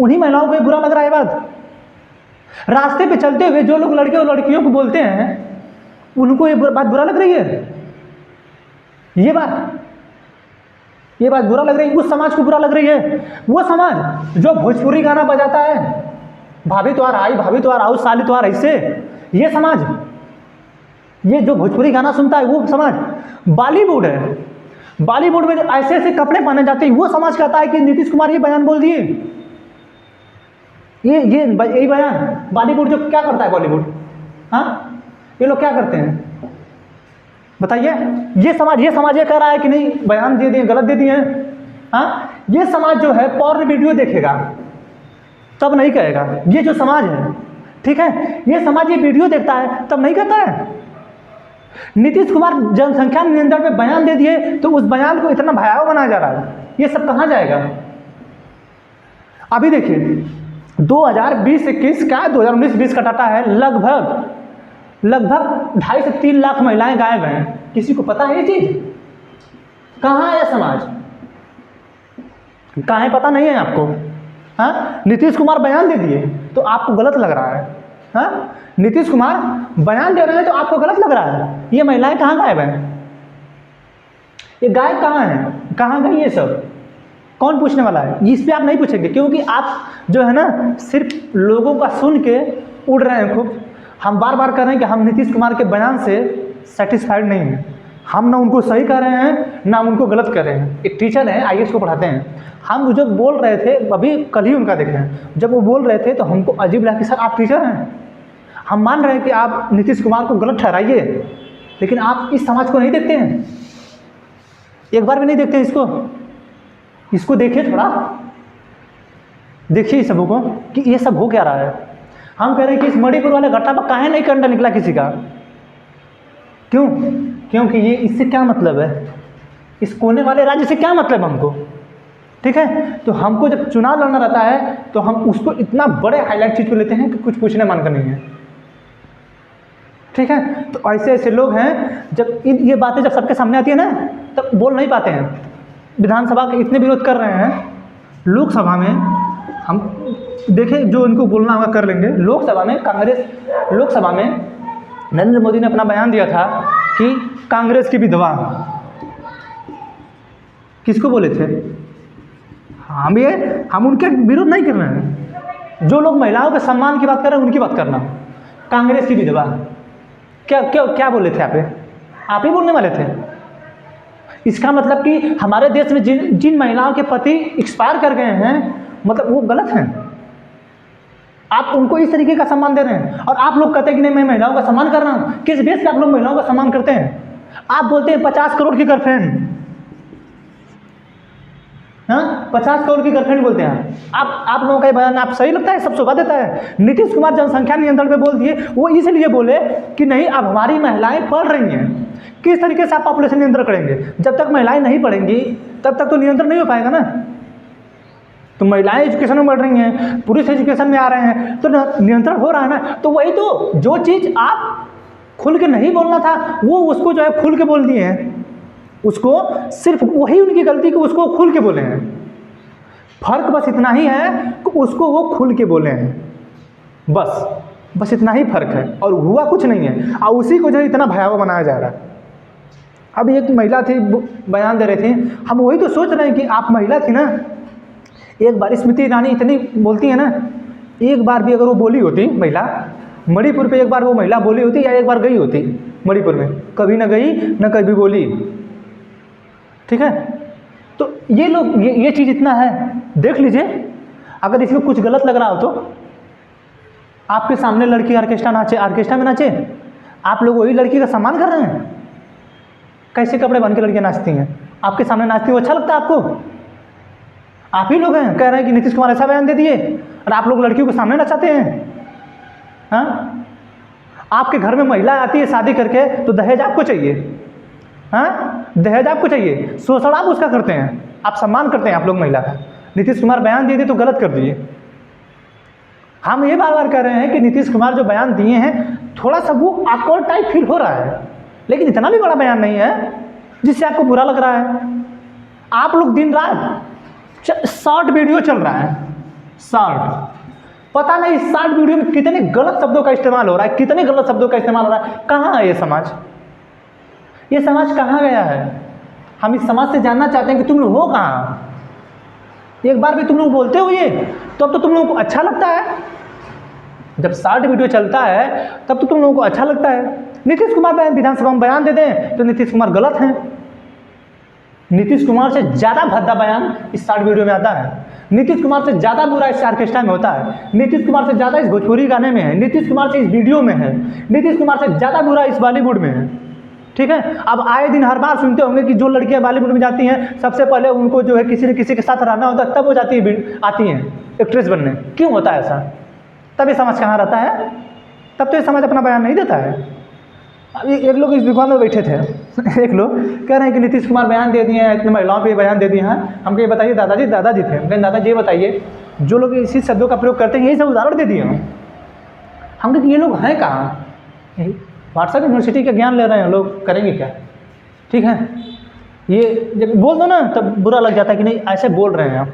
उन्हीं महिलाओं को ये बुरा लग रहा है बात। रास्ते पे चलते हुए जो लोग लड़के और लड़कियों को बोलते हैं, उनको ये बात बुरा लग रही है। ये बात बुरा लग रही है, उस समाज को बुरा लग रही है। वो समाज जो भोजपुरी गाना बजाता है, भाभी त्योहार आई, भाभी त्योहार आओ, साली त्योहार ऐसे, ये समाज, ये जो भोजपुरी गाना सुनता है वो समाज। बॉलीवुड है, बॉलीवुड में ऐसे ऐसे कपड़े पहने जाते हैं, वो समाज कहता है कि नीतीश कुमार ये बयान बोल दिए। यही बयान बॉलीवुड जो क्या करता है, बॉलीवुड, हाँ, ये लोग क्या करते हैं बताइए। ये समाज ये कह रहा है कि नहीं बयान दे दिए, गलत दे दिए हैं, हाँ। ये समाज जो है पॉर्न वीडियो देखेगा तब नहीं कहेगा। ये जो समाज है, ठीक है, ये समाज ये वीडियो देखता है तब नहीं कहता है। नीतीश कुमार जनसंख्या नियंत्रण पे बयान दे दिए तो उस बयान को इतना भयावह बनाया जा रहा है, ये सब कहाँ जाएगा? अभी देखिए 2020-21 का 2019-20 का डाटा है, लगभग 2.5 से 3 लाख महिलाएं गायब हैं। किसी को पता है ये चीज? कहाँ है समाज? कहाँ है पता नहीं है आपको? हाँ, नीतीश कुमार बयान दे दिए तो आपको गलत लग रहा है। हाँ, नीतीश कुमार बयान दे रहे हैं तो आपको गलत लग रहा है। ये महिलाएं कहाँ गायब हैं? ये गायब कहाँ हैं? कहाँ गई ये सब? कौन पूछने वाला है? इस पे आप नहीं पूछेंगे, क्योंकि आप जो है ना सिर्फ लोगों का सुन के उड़ रहे हैं खूब। हम बार बार कह रहे हैं कि हम नीतीश कुमार के बयान से सेटिस्फाइड नहीं हैं। हम ना उनको सही कह रहे हैं ना उनको गलत कर रहे हैं। एक टीचर हैं, IAS को पढ़ाते हैं, हम जो बोल रहे थे अभी कल ही उनका देखे हैं, जब वो बोल रहे थे तो हमको अजीब लगा कि सर आप टीचर हैं, हम मान रहे हैं कि आप नीतीश कुमार को गलत ठहराइए, लेकिन आप इस समाज को नहीं देखते हैं, एक बार भी नहीं देखते इसको देखिए, थोड़ा देखिए इस सबों को कि ये सब हो क्या रहा है। हम कह रहे हैं कि इस मणिपुर वाले घटना पर काहे नहीं कंडा निकला किसी का? क्यों? क्योंकि ये इससे क्या मतलब है, इस कोने वाले राज्य से क्या मतलब हमको? ठीक है, तो हमको जब चुनाव लड़ना रहता है तो हम उसको इतना बड़े हाईलाइट चीज़ को लेते हैं कि कुछ पूछने मन का नहीं है। ठीक है, तो ऐसे ऐसे लोग हैं, जब ये बातें जब सबके सामने आती है ना तब बोल नहीं पाते हैं। विधानसभा के इतने विरोध कर रहे हैं, लोकसभा में हम देखें जो इनको बोलना होगा कर लेंगे। लोकसभा में नरेंद्र मोदी ने अपना बयान दिया था कि कांग्रेस की विधवा, किसको बोले थे? हम उनके विरोध नहीं कर रहे हैं। जो लोग महिलाओं के सम्मान की बात कर रहे हैं उनकी बात करना। कांग्रेस की विधवा क्या बोले थे? आप ही बोलने वाले थे। इसका मतलब कि हमारे देश में जिन महिलाओं के पति एक्सपायर कर गए हैं, मतलब वो गलत हैं। आप उनको इस तरीके का सम्मान दे रहे हैं, और आप लोग कहते हैं कि नहीं मैं महिलाओं का सम्मान कर रहा हूँ। किस बेस पे आप लोग महिलाओं का सम्मान करते हैं? आप बोलते हैं 50 करोड़ की गर्लफ्रेंड, हाँ 50 करोड़ की गर्लफ्रेंड बोलते हैं आप लोगों का ये बयान आप सही लगता है? सब शोभा देता है? नीतीश कुमार जनसंख्या नियंत्रण पे बोल दिए, वो इसलिए बोले कि नहीं अब हमारी महिलाएं पढ़ रही हैं। किस तरीके से आप पॉपुलेशन नियंत्रण करेंगे? जब तक महिलाएं नहीं पढ़ेंगी तब तक तो नियंत्रण नहीं हो पाएगा ना। तो महिलाएं एजुकेशन में बढ़ रही हैं, पुरुष एजुकेशन में आ रहे हैं, तो नियंत्रण हो रहा है ना। तो वही तो जो चीज़ आप खुल के नहीं बोलना था वो उसको जो है खुल के बोल दिए हैं। उसको सिर्फ वही उनकी गलती कि उसको खुल के बोले हैं। फर्क बस इतना ही है कि उसको वो खुल के बोले हैं, बस इतना ही फर्क है, और हुआ कुछ नहीं है। और उसी को जो है इतना भयावह बनाया जा रहा है। अब एक महिला थी बयान दे रही थी, हम वही तो सोच रहे हैं कि आप महिला थी ना, एक बार स्मृति ईरानी इतनी बोलती है ना, एक बार भी अगर वो बोली होती महिला मणिपुर पे, एक बार वो महिला बोली होती या एक बार गई होती मणिपुर में, कभी ना गई ना कभी बोली, ठीक है। तो ये लोग ये चीज़ इतना है, देख लीजिए। अगर इसमें कुछ गलत लग रहा हो तो आपके सामने लड़की ऑर्केस्ट्रा में नाचे, आप लोग वही लड़की का सम्मान कर रहे हैं। कैसे कपड़े बन के लड़कियाँ नाचती हैं, आपके सामने नाचती हैं, अच्छा लगता है आपको? आप ही लोग हैं कह रहे हैं कि नीतीश कुमार ऐसा बयान दे दिए और आप लोग लड़कियों को सामने नचाते हैं। हाँ, आपके घर में महिला आती है शादी करके तो दहेज आपको चाहिए, हाँ दहेज आपको चाहिए, शोषण आप उसका करते हैं, आप सम्मान करते हैं आप लोग महिला का। नीतीश कुमार बयान दिए थे तो गलत कर दिए। हम ये बार बार कह रहे हैं कि नीतीश कुमार जो बयान दिए हैं थोड़ा सा वो awkward टाइप फील हो रहा है, लेकिन इतना भी बड़ा बयान नहीं है जिससे आपको बुरा लग रहा है। आप लोग दिन रात शॉर्ट वीडियो चल रहा है, शॉर्ट, पता नहीं शॉर्ट वीडियो में कितने गलत शब्दों का इस्तेमाल हो रहा है, कितने गलत शब्दों का इस्तेमाल हो रहा है। कहाँ है ये समाज? ये समाज कहाँ गया है? हम इस समाज से जानना चाहते हैं कि तुम लोग हो कहाँ। एक बार भी तुम लोग बोलते हो ये तो अब तो तुम लोगों को अच्छा लगता है। जब शॉर्ट वीडियो चलता है तब तो तुम लोगों को अच्छा लगता है। नीतीश कुमार विधानसभा में बयान दे दें तो नीतीश कुमार गलत हैं। नीतीश कुमार से ज़्यादा भद्दा बयान इस शॉर्ट वीडियो में आता है। नीतीश कुमार से ज़्यादा बुरा इस ऑर्केस्ट्रा में होता है। नीतीश कुमार से ज़्यादा इस भोजपुरी गाने में है। नीतीश कुमार से इस वीडियो में है। नीतीश कुमार से ज़्यादा बुरा इस बॉलीवुड में है, ठीक है। अब आए दिन हर बार सुनते होंगे कि जो लड़कियां बॉलीवुड में जाती हैं सबसे पहले उनको जो है किसी न किसी के साथ रहना होता है, तब वो आती हैं एक्ट्रेस बनने। क्यों होता है ऐसा? तब ये समाज कहाँ रहता है? तब तो ये समाज अपना बयान नहीं देता है। अभी एक लोग इस दुकान में बैठे थे एक लोग कह रहे हैं कि नीतीश कुमार बयान दे दिए हैं, इतने महिलाओं पे बयान दे दिए हैं। हमको ये बताइए, दादाजी थे, लेकिन दादाजी ये बताइए जो लोग इसी शब्दों का प्रयोग करते हैं यही सब उदाहरण दे दिए हैं। हम कहते ये लोग हैं कहाँ? व्हाट्सएप यूनिवर्सिटी का ज्ञान ले रहे हैं लोग, करेंगे क्या? ठीक है, ये जब बोल दो ना तब बुरा लग जाता है कि नहीं ऐसे बोल रहे हैं आप।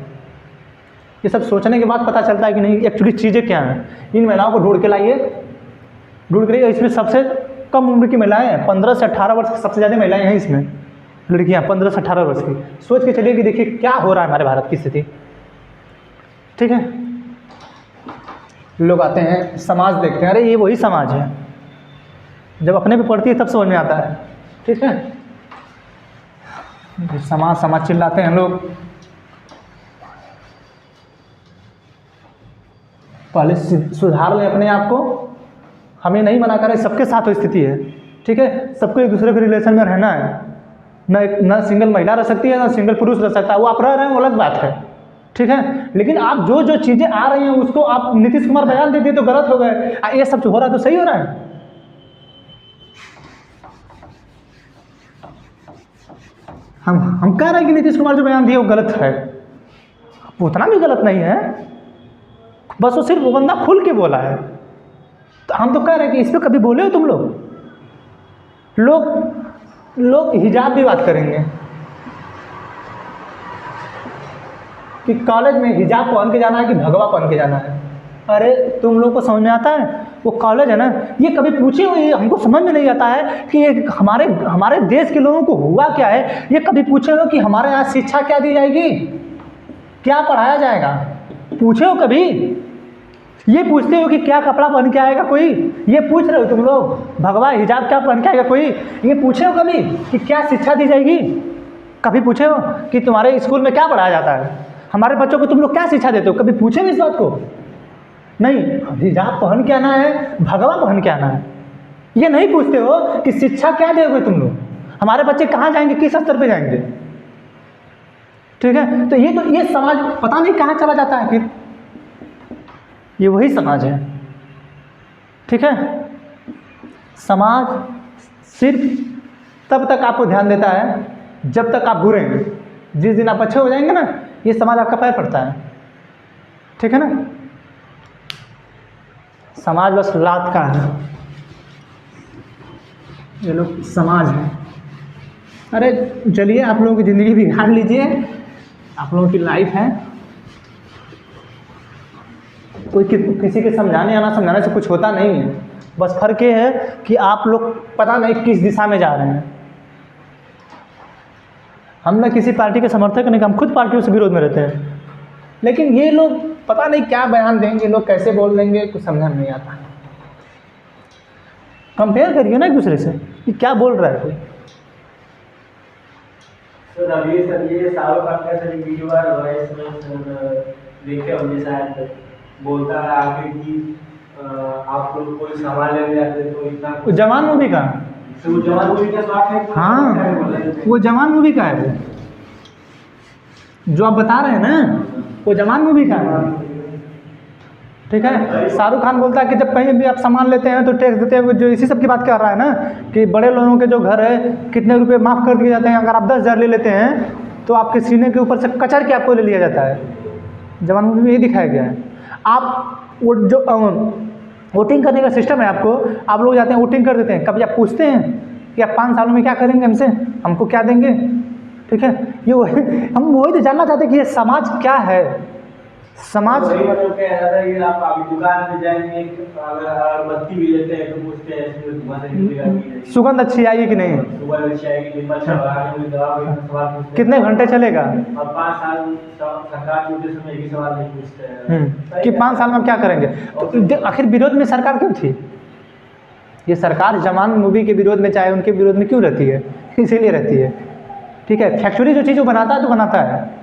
ये सब सोचने के बाद पता चलता है कि नहीं एक्चुअली चीज़ें क्या हैं। इन महिलाओं को ढूंढ के लाइए। इसमें सबसे कम उम्र की महिलाएं हैं, 15 से 18 वर्ष सबसे ज़्यादा महिलाएं हैं इसमें, लड़कियां 15 से 18 वर्ष की। सोच के चलिए कि देखिए क्या हो रहा है हमारे भारत की स्थिति, ठीक है। लोग आते हैं, समाज देखते हैं, अरे ये वही समाज है। जब अपने पे पड़ती है तब समझ में आता है, ठीक है। समाज चिल्लाते हैं लोग। पहले सुधार लें अपने आप को। हमें नहीं मना कर रहे, सबके साथ वो स्थिति है, ठीक है। सबको एक दूसरे के रिलेशन में रहना है। न सिंगल महिला रह सकती है, ना सिंगल पुरुष रह सकता है। वो आप रह रहे हैं, वो अलग बात है, ठीक है। लेकिन आप जो चीज़ें आ रही हैं उसको आप नीतीश कुमार बयान दे दिए तो गलत हो गए। ये सब हो रहा है तो सही हो रहा है। हम कह रहे हैं कि नीतीश कुमार जो बयान दिए वो गलत है, उतना भी गलत नहीं है, बस वो सिर्फ वो बंदा खुल के बोला है। तो हम तो कह रहे हैं कि इस पर कभी बोले हो तुम लोग हिजाब भी बात करेंगे कि कॉलेज में हिजाब पहन के जाना है कि भगवा पहन के जाना है। अरे तुम लोग को समझ में आता है? वो कॉलेज है ना, ये कभी पूछे हो? ये हमको समझ में नहीं आता है कि ये हमारे देश के लोगों को हुआ क्या है। ये कभी पूछे हो कि हमारे यहाँ शिक्षा क्या दी जाएगी, क्या पढ़ाया जाएगा? पूछे हो कभी? ये पूछते हो कि क्या कपड़ा पहन के आएगा कोई? ये पूछ रहे हो तुम लोग? भगवा हिजाब क्या पहन के आएगा कोई? ये पूछे हो कभी कि क्या शिक्षा दी जाएगी? कभी पूछे हो कि तुम्हारे स्कूल में क्या पढ़ाया जाता है? हमारे बच्चों को तुम लोग क्या शिक्षा देते हो? कभी पूछे हो इस बात को? नहीं, हिजाब पहन के आना है, भगवा पहन के आना है। ये नहीं पूछते हो कि शिक्षा क्या दोगे तुम लोग, हमारे बच्चे कहाँ जाएंगे, किस स्तर पे जाएंगे। ठीक है, तो ये समाज पता नहीं कहाँ चला जाता है फिर। ये वही समाज है। ठीक है, समाज सिर्फ तब तक आपको ध्यान देता है जब तक आप बुरे हैं। जिस दिन आप अच्छे हो जाएंगे ना, ये समाज आपका पैर पड़ता है। ठीक है ना, समाज बस लात का है, ये लोग समाज है। अरे चलिए, आप लोगों की ज़िंदगी बिगाड़ लीजिए, आप लोगों की लाइफ है। कोई किसी के समझाने से कुछ होता नहीं है। बस फ़र्क ये है कि आप लोग पता नहीं किस दिशा में जा रहे हैं। हम ना किसी पार्टी के समर्थक नहीं, हम खुद पार्टियों से विरोध में रहते हैं, लेकिन ये लोग पता नहीं क्या बयान देंगे, लोग कैसे बोल देंगे, कुछ समझ में नहीं आता। कंपेयर करिए ना एक दूसरे से कि क्या बोल रहा है कोई। सर अभी ये शाहरुख खान का सर वीडियो वायरल हुआ है, इसमें देखे होंगे शायद, बोलता है आखिर कि आप लोग कोई सामान लेने जाते तो इतना। जवान मूवी का, तो वो जवान मूवी का स्वाद है। हाँ, वो जवान मूवी का है। वो जो आप बता रहे हैं ना, वो जवान मूवी का है। ठीक है, शाहरुख खान बोलता है कि जब कहीं भी आप सामान लेते हैं तो टैक्स देते हैं। जो इसी सब की बात कर रहा है ना, कि बड़े लोगों के जो घर है कितने रुपए माफ़ कर दिए जाते हैं। अगर आप 10,000 ले लेते हैं तो आपके सीने के ऊपर से कचर के आपको ले लिया जाता है। जवान मूवी में यही दिखाया गया है। आप वो जो वोटिंग करने का सिस्टम है, आप लोग जाते हैं वोटिंग कर देते हैं, कभी आप पूछते हैं कि आप 5 सालों में क्या करेंगे, हमको क्या देंगे। ठीक है, हम वही तो जानना चाहते हैं कि ये समाज क्या है। समाज वही मतलब क्या है कि आप अभी दुकान पे जाएंगे, अगर अगरबत्ती भी लेते हैं तो पूछते हैं इसमें धुआं से निकलेगा कि सुगंध अच्छी आएगी कि नहीं, सुगंध अच्छी आएगी कि मच्छर भगाने में दवा का सवाल पूछते हैं, कितने घंटे चलेगा। और 5 साल सरकार के उद्देश्य में एक ही सवाल नहीं पूछते हैं कि 5 साल में आप क्या करेंगे। तो आखिर विरोध में सरकार क्यों थी। ये सरकार जवान मूवी के विरोध में, चाहे उनके विरोध में क्यों रहती है, इसीलिए रहती है। ठीक है, फैक्चुअली जो चीज़ वो बनाता है तो बनाता है।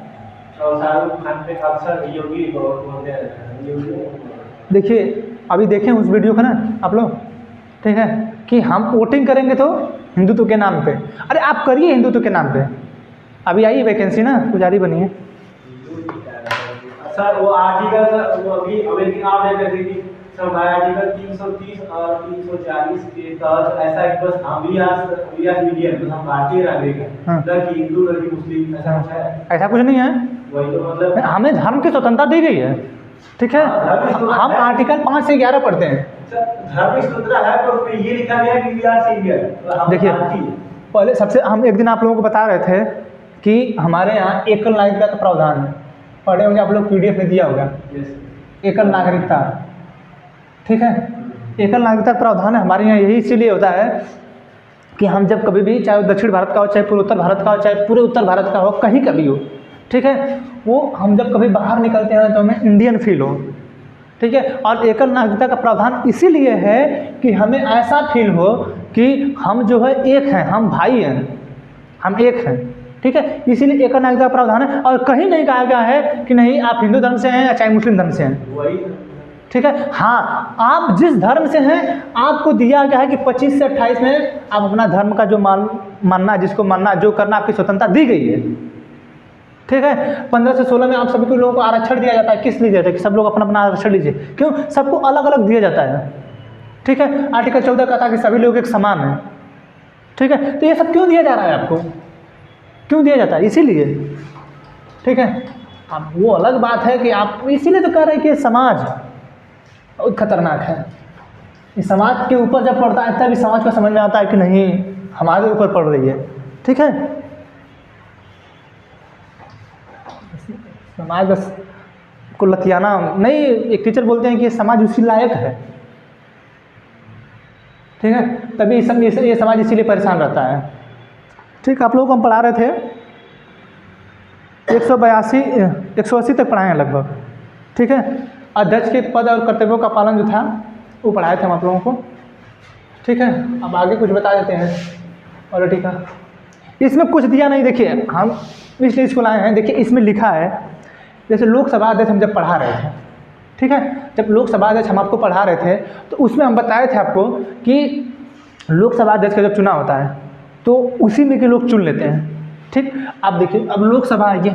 और शाहरुख खान पे अक्सर योगी बहुत बोलते हैं। देखिए, अभी देखें उस वीडियो को ना आप लोग। ठीक है, कि हम वोटिंग करेंगे तो हिंदुत्व के नाम पे। अरे आप करिए हिंदुत्व के नाम पे, अभी आई वैकेंसी ना, पुजारी बनी है। सर वो आर्टिकल वो अभी अमेरिकी आप देख रहे थे कि सब आर्टिकल 330 और 340 के तहत ऐसा एक बस हम भी आज मीडियम तो हम भारतीय नागरिक हैं, न कि हिंदू न कि मुस्लिम, ऐसा कुछ है। ऐसा कुछ नहीं है, वही तो मतलब हमें धर्म की स्वतंत्रता दी गई है। ठीक है, हम आर्टिकल 5 से 11 पढ़ते हैं। धर्म की स्वतंत्रता है, पर उसमें ये लिखा गया कि वी आर सिंगल। देखिए, पहले सबसे हम एक दिन आप लोगों को बता रहे थे कि हमारे यहाँ एकल नागरिकता का प्रावधान है। पढ़े होंगे आप लोग, PDF में दिया होगा एकल नागरिकता। ठीक है, एकल नागरिकता का प्रावधान है हमारे यहाँ। यही इसीलिए होता है कि हम जब कभी भी, चाहे दक्षिण भारत का हो, चाहे पूर्वोत्तर भारत का हो, चाहे पूरे उत्तर भारत का हो, कहीं का भी हो, ठीक है, वो हम जब कभी बाहर निकलते हैं तो हमें इंडियन फील हो। ठीक है, और एकल नागरिकता का प्रावधान इसीलिए है कि हमें ऐसा फील हो कि हम जो है एक हैं, हम भाई हैं, हम एक हैं। ठीक है, इसीलिए एकल नागरिकता का प्रावधान है। और कहीं नहीं कहा गया है कि नहीं आप हिंदू धर्म से हैं या चाहे मुस्लिम धर्म से हैं। ठीक है, हाँ, आप जिस धर्म से हैं आपको दिया गया है कि 25 से 28 में आप अपना धर्म का जो मानना, जिसको मानना, जो करना, आपकी स्वतंत्रता दी गई है। ठीक है, 15 से 16 में आप सभी को लोगों को आरक्षण दिया जाता है। किस लिए जाता है कि सब लोग अपना अपना आरक्षण लीजिए, क्यों, सबको अलग अलग दिया जाता है। ठीक है, आर्टिकल 14 कहता है कि सभी लोग एक समान हैं। ठीक है, तो ये सब क्यों दिया जा रहा है आपको, क्यों दिया जाता है, इसीलिए। ठीक है, अब वो अलग बात है कि आप इसीलिए तो कह रहे हैं कि समाज बहुत खतरनाक है। इस समाज के ऊपर जब पड़ता है तब इस समाज को समझ में आता है कि नहीं हमारे ऊपर पड़ रही है। ठीक है, समाज बस को लतियाना नहीं। एक टीचर बोलते हैं कि समाज उसी लायक है। ठीक है, तभी ये समाज इसीलिए परेशान रहता है। ठीक, आप लोगों को हम पढ़ा रहे थे 180 तक पढ़ाए हैं लगभग। ठीक है, अध्यक्ष के पद और कर्तव्यों का पालन जो था वो पढ़ाए थे हम आप लोगों को। ठीक है, अब आगे कुछ बता देते हैं पॉलिटी का। इसमें कुछ दिया नहीं, देखिए हम इसलिए स्कूल आए हैं। देखिए इसमें लिखा है, जैसे लोकसभा अध्यक्ष हम जब पढ़ा रहे थे, ठीक है। जब लोकसभा अध्यक्ष हम आपको पढ़ा रहे थे तो उसमें हम बताए थे आपको कि लोकसभा अध्यक्ष का जब चुनाव होता है तो उसी में के लोग चुन लेते हैं, ठीक। अब देखिए, अब लोकसभा ये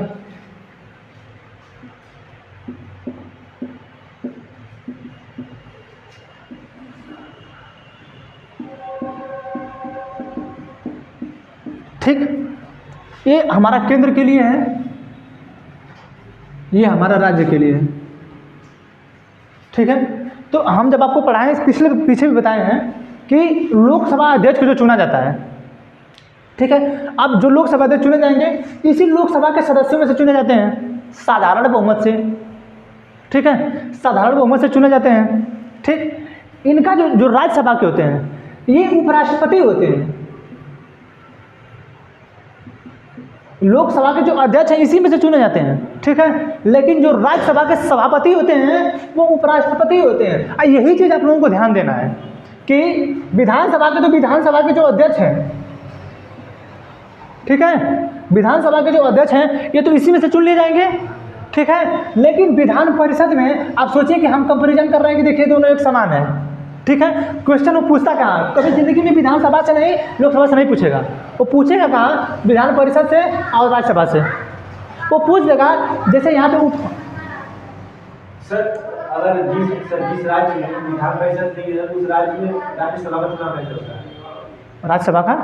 ठीक, ये हमारा केंद्र के लिए है, ये हमारा राज्य के लिए है, ठीक है। तो हम जब आपको पढ़ाएं, पीछे भी बताए हैं कि लोकसभा अध्यक्ष को जो चुना जाता है, ठीक है। अब जो लोकसभा अध्यक्ष चुने जाएंगे इसी लोकसभा के सदस्यों में से चुने जाते हैं साधारण बहुमत से, ठीक है, साधारण बहुमत से चुने जाते हैं, ठीक। इनका जो राज्यसभा के होते हैं ये उपराष्ट्रपति होते हैं। लोकसभा के जो अध्यक्ष हैं इसी में से चुने जाते हैं, ठीक है। लेकिन जो राज्यसभा के सभापति होते हैं वो उपराष्ट्रपति होते हैं। और यही चीज़ आप लोगों को ध्यान देना है कि विधानसभा के जो अध्यक्ष हैं, ठीक है, विधानसभा के जो अध्यक्ष हैं ये तो इसी में से चुन लिए जाएंगे, ठीक है। लेकिन विधान परिषद में आप सोचिए कि हम कंपेरिजन कर रहे हैं कि देखिए दोनों एक समान है, ठीक है। क्वेश्चन वो पूछता कहाँ, कभी जिंदगी में विधानसभा से नहीं, लोकसभा से नहीं पूछेगा, वो पूछेगा कहाँ, विधान परिषद से और राज्यसभा से। वो पूछ देगा जैसे यहाँ पे सर अगर जिस राज्य में विधान परिषद नहीं है उस राज्य में राज्यसभा का चुनाव कैसे होता है? राज्यसभा का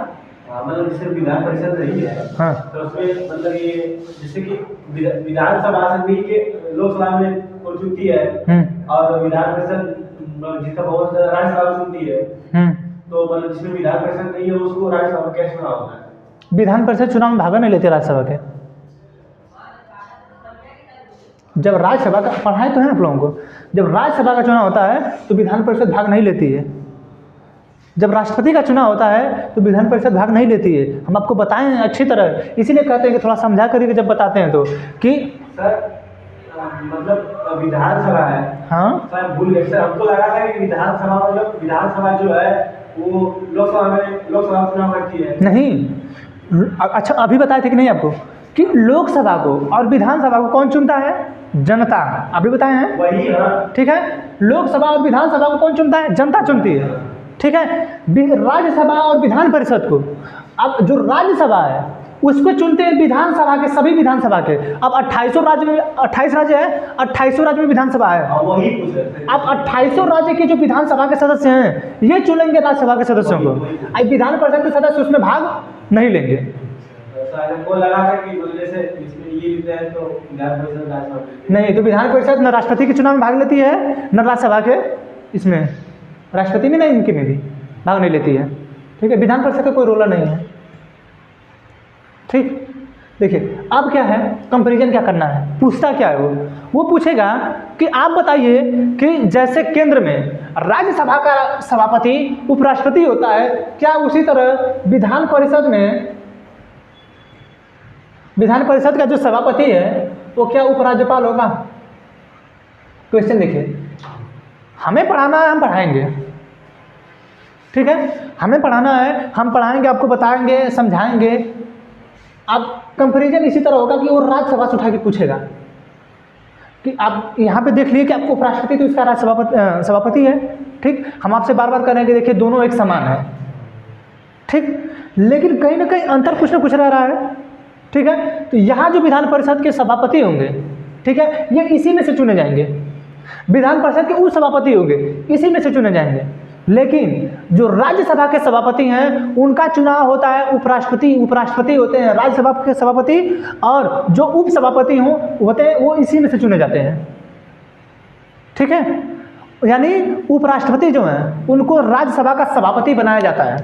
मतलब जैसे विधान परिषद नहीं है, हाँ, तो उसमें मतलब ये जैसे कि विधानसभा से मिल के लोकसभा में को चुनती है और विधान परिषद जिसका बहुत राज्यसभा चुनती है, तो मतलब जिसमें विधान परिषद नहीं है उसको राज्यसभा में कैसे चुनाव होता है? विधान परिषद चुनाव में भाग नहीं लेते राज्यसभा के। जब राज्यसभा का पढ़ाए तो है आप लोगों को, जब राज्यसभा का चुनाव होता है तो विधान परिषद भाग नहीं लेती है। जब राष्ट्रपति का चुनाव होता है तो विधान परिषद भाग नहीं लेती है। हम आपको बताएं अच्छी तरह, इसीलिए कहते हैं कि थोड़ा समझा करके जब बताते हैं तो कि सर मतलब विधानसभा है, हाँ सर भूल गए सर, हमको लगा था कि विधानसभा मतलब विधानसभा जो है वो लोकसभा चुनाव करती है। नहीं, अच्छा अभी बताए थे कि नहीं आपको कि लोकसभा को और विधानसभा को कौन चुनता है? जनता। अभी बताए हैं वही, हाँ ठीक है। लोकसभा और विधानसभा को कौन चुनता है? जनता चुनती है, ठीक है। राज्यसभा और विधान परिषद को, अब जो राज्यसभा है उसको चुनते हैं विधानसभा के, सभी विधानसभा के। अब 28 राज्य में 28 राज्य है, 28 राज्य में विधानसभा है। वही पूछ रहे थे। अब 28 राज्य के जो विधानसभा के सदस्य हैं ये चुनेंगे राज्यसभा के सदस्यों को। अब विधान परिषद के सदस्य उसमें भाग नहीं लेंगे। को लगा था कि जैसे इसमें ये लिखते हैं तो विधान परिषद राज्यसभा नहीं, तो विधान परिषद न राष्ट्रपति के चुनाव में भाग लेती है न राज्यसभा के, इसमें राष्ट्रपति में नहीं, इनके में भी भाग नहीं लेती है, ठीक है। विधान परिषद का कोई रोल नहीं है, ठीक। देखिए अब क्या है, कंपैरिजन क्या करना है, पूछता क्या है वो पूछेगा कि आप बताइए कि जैसे केंद्र में राज्यसभा का सभापति उपराष्ट्रपति होता है, क्या उसी तरह विधान परिषद का जो सभापति है वो क्या उपराज्यपाल होगा? क्वेश्चन देखिए, हमें पढ़ाना है, हम पढ़ाएंगे, ठीक है। हमें पढ़ाना है, हम पढ़ाएंगे, आपको बताएंगे, समझाएंगे। अब कंपैरिजन इसी तरह होगा कि वो राज्यसभा से उठा के पूछेगा कि आप यहाँ पे देख लिए कि आपको उपराष्ट्रपति तो इसका सभापति है, ठीक। हम आपसे बार बार करेंगे, देखिए दोनों एक समान है, ठीक। लेकिन कहीं ना कहीं अंतर कुछ ना कुछ रह रहा है, ठीक है। तो यहाँ जो विधान परिषद के सभापति होंगे, ठीक है, ये इसी में से चुने जाएंगे। विधान परिषद के उप सभापति होंगे, इसी में से चुने जाएंगे। लेकिन जो राज्यसभा के सभापति हैं उनका चुनाव होता है उपराष्ट्रपति होते हैं राज्यसभा के सभापति, और जो उप सभापति होते हैं वो इसी में से चुने जाते हैं, ठीक है। यानी उपराष्ट्रपति जो हैं उनको राज्यसभा का सभापति बनाया जाता है,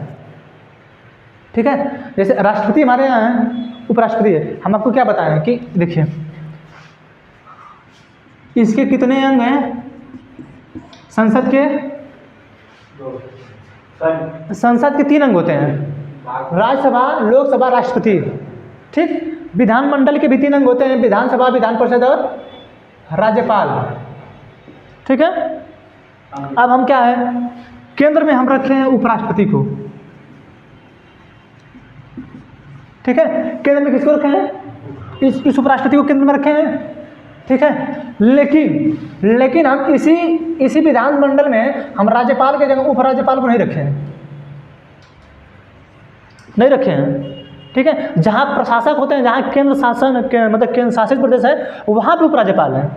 ठीक है। जैसे राष्ट्रपति हमारे यहाँ हैं, उपराष्ट्रपति है। हम आपको क्या बताएं कि देखिए इसके कितने अंग हैं? संसद के 3 अंग होते हैं, राज्यसभा, लोकसभा, राष्ट्रपति, ठीक। विधानमंडल के भी 3 अंग होते हैं, विधानसभा, विधान परिषद और राज्यपाल, ठीक है। अब हम क्या है, केंद्र में हम रखे हैं उपराष्ट्रपति को, ठीक है। केंद्र में किसको रखे हैं? इस उपराष्ट्रपति को केंद्र में रखे हैं, ठीक है। लेकिन हम इसी विधानमंडल में हम राज्यपाल के जगह उपराज्यपाल को नहीं रखे हैं, ठीक है। जहाँ प्रशासक होते हैं, जहाँ केंद्र शासन मतलब केंद्र शासित प्रदेश है, वहाँ पे उपराज्यपाल है,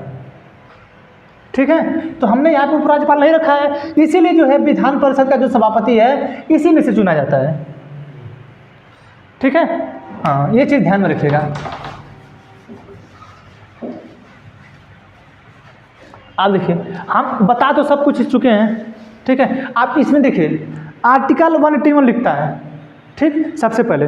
ठीक है। तो हमने यहाँ पे उपराज्यपाल नहीं रखा है, इसीलिए जो है विधान परिषद का जो सभापति है इसी में से चुना जाता है, ठीक है। हाँ, ये चीज़ ध्यान में रखिएगा। आप देखिए, हम बता तो सब कुछ चुके हैं, ठीक है। आप इसमें देखिए आर्टिकल 181 लिखता है, ठीक। सबसे पहले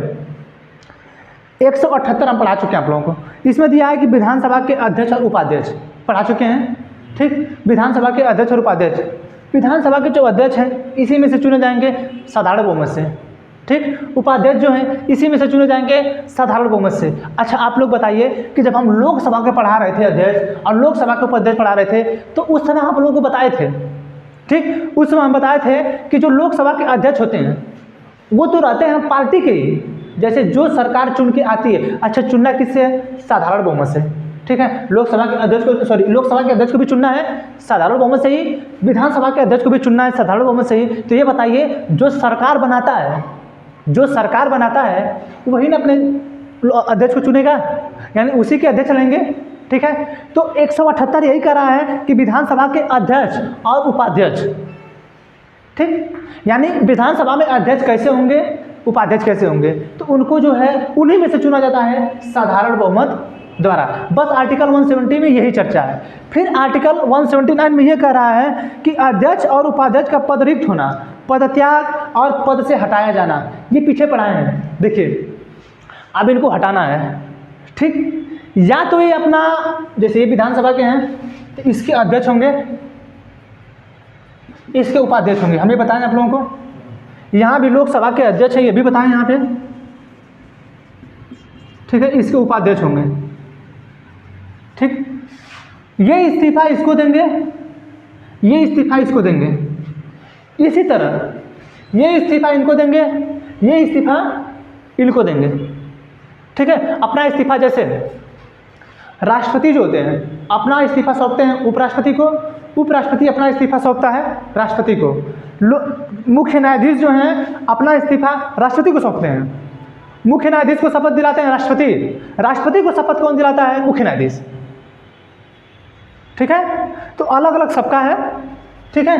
178 हम पढ़ा चुके हैं आप लोगों को। इसमें दिया है कि विधानसभा के अध्यक्ष और उपाध्यक्ष पढ़ा चुके हैं, ठीक। विधानसभा के अध्यक्ष और उपाध्यक्ष, विधानसभा के जो अध्यक्ष हैं इसी में से चुने जाएंगे साधारण बहुमत से, ठीक। उपाध्यक्ष जो हैं इसी में से चुने जाएंगे साधारण बहुमत से। अच्छा, आप लोग बताइए कि जब हम लोकसभा के पढ़ा रहे थे अध्यक्ष और लोकसभा के उपाध्यक्ष पढ़ा रहे थे, तो उस समय आप लोगों को बताए थे, ठीक। उस समय हम बताए थे कि जो लोकसभा के अध्यक्ष होते हैं वो तो रहते हैं पार्टी के ही, जैसे जो सरकार चुन के आती है। अच्छा, चुनना किससे है? साधारण बहुमत से, ठीक है। लोकसभा के अध्यक्ष को भी चुनना है साधारण बहुमत से ही, विधानसभा के अध्यक्ष को भी चुनना है साधारण बहुमत से ही। तो ये बताइए, जो सरकार बनाता है वही ना अपने अध्यक्ष को चुनेगा, यानी उसी के अध्यक्ष लेंगे, ठीक है। तो 178 यही कह रहा है कि विधानसभा के अध्यक्ष और उपाध्यक्ष, ठीक। यानी विधानसभा में अध्यक्ष कैसे होंगे, उपाध्यक्ष कैसे होंगे, तो उनको जो है उन्हीं में से चुना जाता है साधारण बहुमत द्वारा। बस आर्टिकल 170 में यही चर्चा है। फिर आर्टिकल 179 में ये कह रहा है कि अध्यक्ष और उपाध्यक्ष का पद रिक्त होना, पदत्याग और पद से हटाया जाना, ये पीछे पढ़ाए हैं। देखिए, अब इनको हटाना है, ठीक। या तो ये अपना, जैसे ये विधानसभा के हैं तो इसके अध्यक्ष होंगे, इसके उपाध्यक्ष होंगे, हमें बताएं आप लोगों को। यहाँ भी लोकसभा के अध्यक्ष है, ये भी बताएं यहाँ पे, ठीक है। इसके उपाध्यक्ष होंगे, ठीक। ये इस्तीफा इसको देंगे, ये इस्तीफा इसको देंगे, इसी तरह ये इस्तीफा इनको देंगे, ये इस्तीफा इनको देंगे, ठीक है। अपना इस्तीफा, जैसे राष्ट्रपति जो होते हैं अपना इस्तीफा सौंपते हैं उपराष्ट्रपति को, उपराष्ट्रपति अपना इस्तीफा सौंपता है राष्ट्रपति को, मुख्य न्यायाधीश जो हैं अपना इस्तीफा राष्ट्रपति को सौंपते हैं, मुख्य न्यायाधीश को शपथ दिलाते हैं राष्ट्रपति, राष्ट्रपति को शपथ कौन दिलाता है? मुख्य न्यायाधीश, ठीक है। तो अलग अलग सबका है, ठीक है।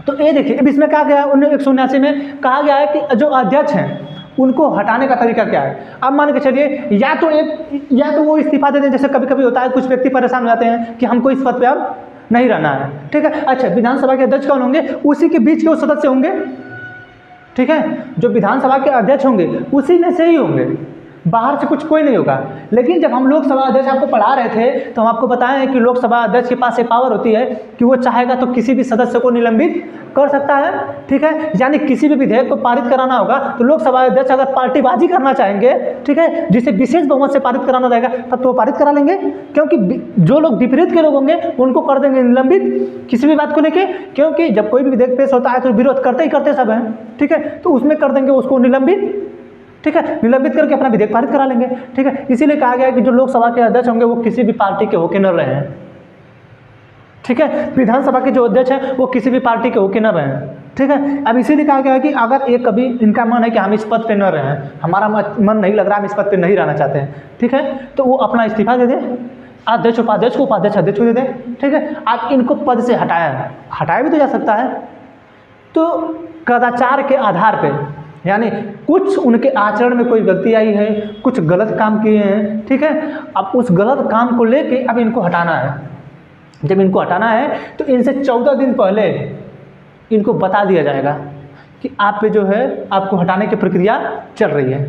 तो ये देखिए, अब इसमें क्या गया 179 में कहा गया है कि जो अध्यक्ष हैं उनको हटाने का तरीका क्या है। अब मान के चलिए, या तो वो इस्तीफा दे दें, जैसे कभी कभी होता है कुछ व्यक्ति परेशान हो जाते हैं कि हमको इस पद पे अब नहीं रहना है, ठीक है। अच्छा, विधानसभा के अध्यक्ष कौन होंगे? उसी के बीच के वो सदस्य होंगे, ठीक है। जो विधानसभा के अध्यक्ष होंगे उसी में से ही होंगे, बाहर से कुछ कोई नहीं होगा। लेकिन जब हम लोकसभा अध्यक्ष आपको पढ़ा रहे थे तो हम आपको बताएं कि लोकसभा अध्यक्ष के पास ये पावर होती है कि वो चाहेगा तो किसी भी सदस्य को निलंबित कर सकता है, ठीक है। यानी किसी भी विधेयक को पारित कराना होगा तो लोकसभा अध्यक्ष अगर पार्टीबाजी करना चाहेंगे, ठीक है, जिसे विशेष बहुमत से पारित कराना रहेगा, तब तो वो पारित करा लेंगे, क्योंकि जो लोग विपरीत के लोग होंगे उनको कर देंगे निलंबित किसी भी बात को लेके, क्योंकि जब कोई भी विधेयक पेश होता है तो विरोध करते ही करते सब हैं, ठीक है। तो उसमें कर देंगे उसको निलंबित, ठीक है, निलंबित करके अपना विधेयक पारित करा लेंगे, ठीक है। इसीलिए कहा गया कि जो लोकसभा के अध्यक्ष होंगे वो किसी भी पार्टी के होके न रहे हैं, ठीक है। विधानसभा के जो अध्यक्ष हैं वो किसी भी पार्टी के होके न रहे हैं, ठीक है। अब इसीलिए कहा गया है कि अगर एक कभी इनका मन है कि हम इस पद पे न रहे हैं, हमारा मन नहीं लग रहा, हम इस पद पे नहीं रहना चाहते हैं, ठीक है, तो वो अपना इस्तीफा दे दें, अध्यक्ष उपाध्यक्ष को, उपाध्यक्ष अध्यक्ष को दे दें, ठीक है। आप इनको पद से हटाया भी तो जा सकता है। तो कदाचार के आधार पर, यानी कुछ उनके आचरण में कोई गलती आई है, कुछ गलत काम किए हैं, ठीक है। अब उस गलत काम को लेके अब इनको हटाना है। जब इनको हटाना है तो इनसे 14 दिन पहले इनको बता दिया जाएगा कि आप पे जो है आपको हटाने की प्रक्रिया चल रही है,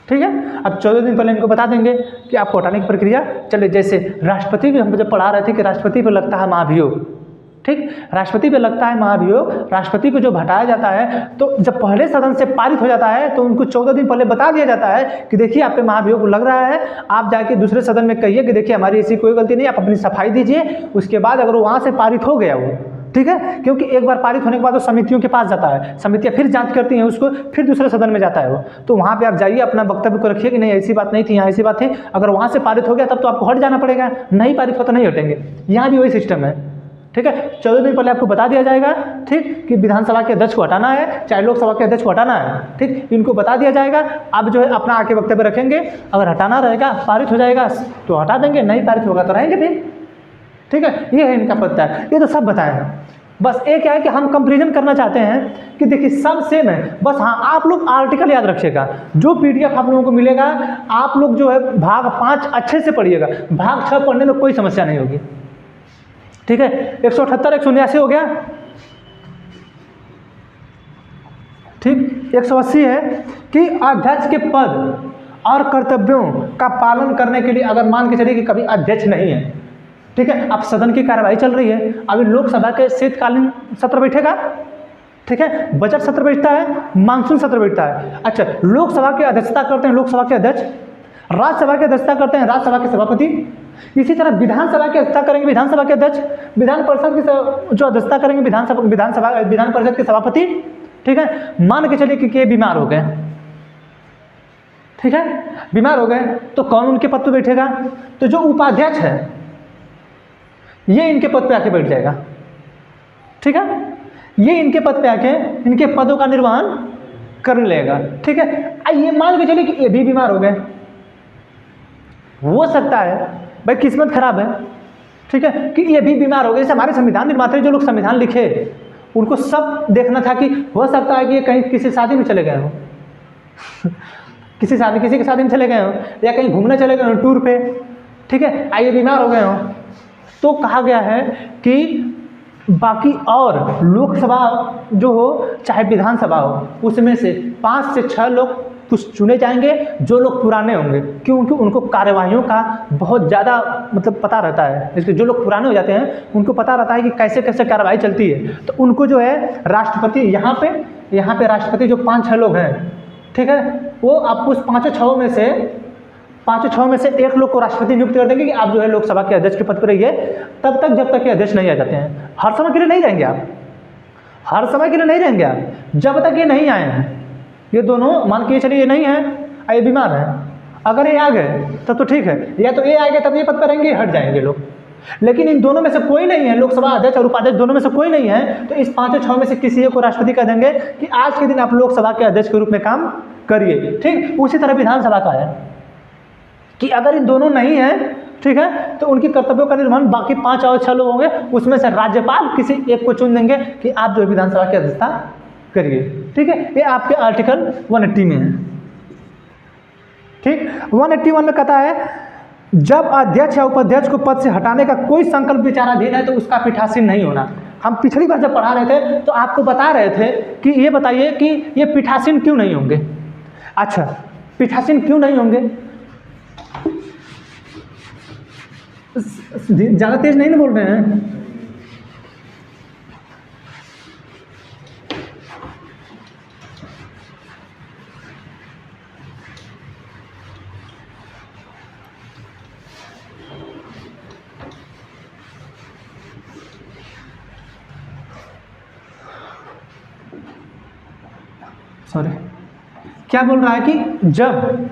ठीक है। अब 14 दिन पहले इनको बता देंगे कि आपको हटाने की प्रक्रिया चले। जैसे राष्ट्रपति भी हम जब पढ़ा रहे थे कि राष्ट्रपति पर लगता है महाभियोग, ठीक, राष्ट्रपति पे लगता है महाभियोग। राष्ट्रपति को जब हटाया जाता है तो जब पहले सदन से पारित हो जाता है तो उनको 14 दिन पहले बता दिया जाता है कि देखिए आप पे महाभियोग लग रहा है, आप जाके दूसरे सदन में कहिए कि देखिए हमारी ऐसी कोई गलती नहीं, आप अपनी सफाई दीजिए। उसके बाद अगर वहाँ से पारित हो गया वो, ठीक है, क्योंकि एक बार पारित होने के बाद वो समितियों के पास जाता है, समितियाँ फिर जांच करती हैं उसको, फिर दूसरे सदन में जाता है वो। तो वहाँ पे आप जाइए, अपना वक्तव्य को रखिए कि नहीं ऐसी बात नहीं थी, यहाँ ऐसी बात थी। अगर वहाँ से पारित हो गया तब तो आपको हट जाना पड़ेगा, नहीं पारित हो तो नहीं हटेंगे। यहाँ भी वही सिस्टम है, ठीक है। 14 दिन पहले आपको बता दिया जाएगा, ठीक, कि विधानसभा के अध्यक्ष को हटाना है, चाहे लोकसभा के अध्यक्ष को हटाना है, ठीक, इनको बता दिया जाएगा। आप जो है अपना आके वक्तव्य रखेंगे, अगर हटाना रहेगा, पारित हो जाएगा तो हटा देंगे, नहीं पारित होगा तो रहेंगे फिर, ठीक है। ये है इनका पत्ता है, ये तो सब बताया है। बस एक क्या है कि हम कंपेरिजन करना चाहते हैं कि देखिए सब सेम है, बस हाँ आप लोग आर्टिकल याद रखिएगा। जो PDF आप लोगों को मिलेगा, आप लोग जो है भाग 5 अच्छे से पढ़िएगा, भाग 6 पढ़ने में कोई समस्या नहीं होगी, ठीक है। 178 179 हो गया, ठीक। 180 है कि अध्यक्ष के पद और कर्तव्यों का पालन करने के लिए अगर मान के चलिए कि कभी अध्यक्ष नहीं है, ठीक है, अब सदन की कार्यवाही चल रही है, अभी लोकसभा के शीतकालीन सत्र बैठेगा, ठीक है, बजट सत्र बैठता है, मानसून सत्र बैठता है। अच्छा, लोकसभा की अध्यक्षता करते हैं लोकसभा के अध्यक्ष, राज्यसभा की अध्यक्षता करते हैं राज्यसभा के सभापति, इसी तरह विधानसभा की अध्यक्षता करेंगे विधानसभा के अध्यक्ष, विधान परिषद की जो अध्यक्षता करेंगे विधान परिषद के सभापति, ठीक है। मान के चलिए कि ये बीमार हो गए, ठीक है, बीमार हो गए तो कौन उनके पद पर बैठेगा? तो जो उपाध्यक्ष है ये इनके पद पे आके बैठ जाएगा, ठीक है, ये इनके पद पे आके इनके पदों का निर्वहन कर लेगा, ठीक है। ये मान के चलिए कि ये भी बीमार हो गए, हो सकता है भाई किस्मत खराब है, ठीक है, कि ये भी बीमार हो गए। जैसे हमारे संविधान निर्माता जो लोग संविधान लिखे उनको सब देखना था कि हो सकता है कि ये कहीं किसी शादी में चले गए हो किसी के शादी में चले गए हो, या कहीं घूमने चले गए हो टूर पे, ठीक है, आइए बीमार हो गए हो, तो कहा गया है कि बाकी और लोकसभा जो हो चाहे विधानसभा हो, उसमें से 5 से 6 लोग कुछ चुने जाएंगे जो लोग पुराने होंगे, क्योंकि उनको कार्यवाहियों का बहुत ज़्यादा मतलब पता रहता है। इसलिए जो लोग पुराने हो जाते हैं उनको पता रहता है कि कैसे कैसे कार्रवाई चलती है, तो उनको जो है राष्ट्रपति यहाँ पे राष्ट्रपति जो 5-6 लोग हैं, ठीक है, वो आपको उस 5-6 में से एक लोग को राष्ट्रपति नियुक्त कर देंगे कि आप जो है लोकसभा के अध्यक्ष के पद पर रहिए तब तक जब तक कि अध्यक्ष नहीं आ जाते हैं। हर समय के लिए नहीं रहेंगे आप, हर समय के लिए नहीं रहेंगे आप, जब तक ये नहीं आए हैं। ये दोनों मान के चलिए ये नहीं है, ये बीमार है, अगर ये आ गए तब तो ठीक है, या तो ये आ गए तब ये पद पर रहेंगे, हट जाएंगे लोग। लेकिन इन दोनों में से कोई नहीं है, लोकसभा अध्यक्ष और उपाध्यक्ष दोनों में से कोई नहीं है, तो इस 5-6 में से किसी एक को राष्ट्रपति कह देंगे कि आज के दिन आप लोकसभा के अध्यक्ष के रूप में काम करिए, ठीक। उसी तरह विधानसभा का है कि अगर इन दोनों नहीं है, ठीक है, तो उनकी कर्तव्यों का निर्वहन बाकी 5 और 6 लोग होंगे, उसमें से राज्यपाल किसी एक को चुन देंगे कि आप जो विधानसभा की अध्यक्षता करिए, ठीक है। ये आपके आर्टिकल 180 में है, ठीक। 181 में कहता है जब अध्यक्ष या उपाध्यक्ष को पद से हटाने का कोई संकल्प विचाराधीन है तो उसका पीठासीन नहीं होना। हम पिछली बार जब पढ़ा रहे थे तो आपको बता रहे थे कि ये बताइए कि ये पीठासीन क्यों नहीं होंगे। अच्छा, पीठासीन क्यों नहीं होंगे? ज़्यादा तेज नहीं ना बोल रहे हैं? सॉरी, क्या बोल रहा है कि जब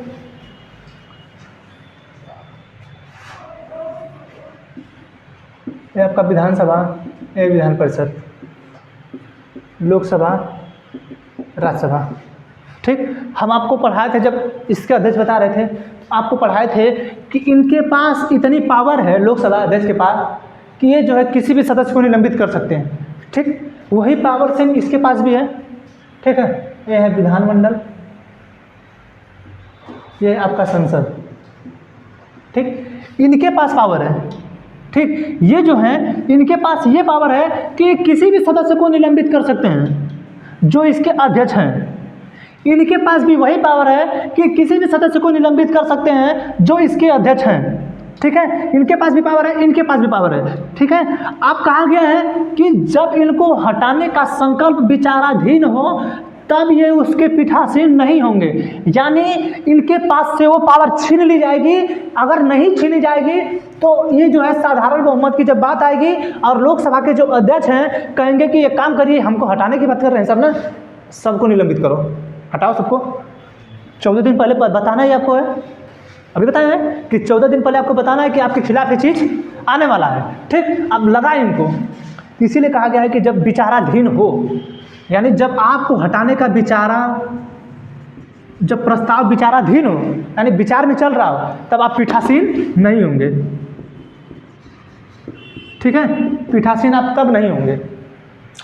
ये आपका विधानसभा, ये विधान परिषद, लोकसभा, राज्यसभा, ठीक। हम आपको पढ़ाए थे जब इसके अध्यक्ष बता रहे थे, आपको पढ़ाए थे कि इनके पास इतनी पावर है लोकसभा अध्यक्ष के पास कि ये जो है किसी भी सदस्य को निलंबित कर सकते हैं, ठीक। वही पावर सेम इसके पास भी है, ठीक है। ये है विधानमंडल, ये आपका संसद, ठीक। इनके पास पावर है, ठीक। ये जो है इनके पास ये पावर है कि किसी भी सदस्य को निलंबित कर सकते हैं जो इसके अध्यक्ष हैं। इनके पास भी वही पावर है कि किसी भी सदस्य को निलंबित कर सकते हैं जो इसके अध्यक्ष हैं, ठीक है। इनके पास भी पावर है, इनके पास भी पावर है, ठीक है। अब कहा गया है कि जब इनको हटाने का संकल्प विचाराधीन हो तब ये उसके पीठासीन नहीं होंगे, यानी इनके पास से वो पावर छीन ली जाएगी। अगर नहीं छीनी जाएगी तो ये जो है साधारण बहुमत की जब बात आएगी और लोकसभा के जो अध्यक्ष हैं कहेंगे कि एक काम करिए, हमको हटाने की बात कर रहे हैं सब ना, सबको निलंबित करो, हटाओ सबको। 14 दिन पहले बताना ही आपको है, अभी बताया है कि 14 दिन पहले आपको बताना है कि आपके खिलाफ ये चीज़ आने वाला है, ठीक। अब लगाए इनको, इसीलिए कहा गया है कि जब विचाराधीन हो, यानी जब आपको हटाने का जब प्रस्ताव विचाराधीन हो, यानी विचार में चल रहा हो, तब आप पीठासीन नहीं होंगे, ठीक है। पीठासीन आप तब नहीं होंगे।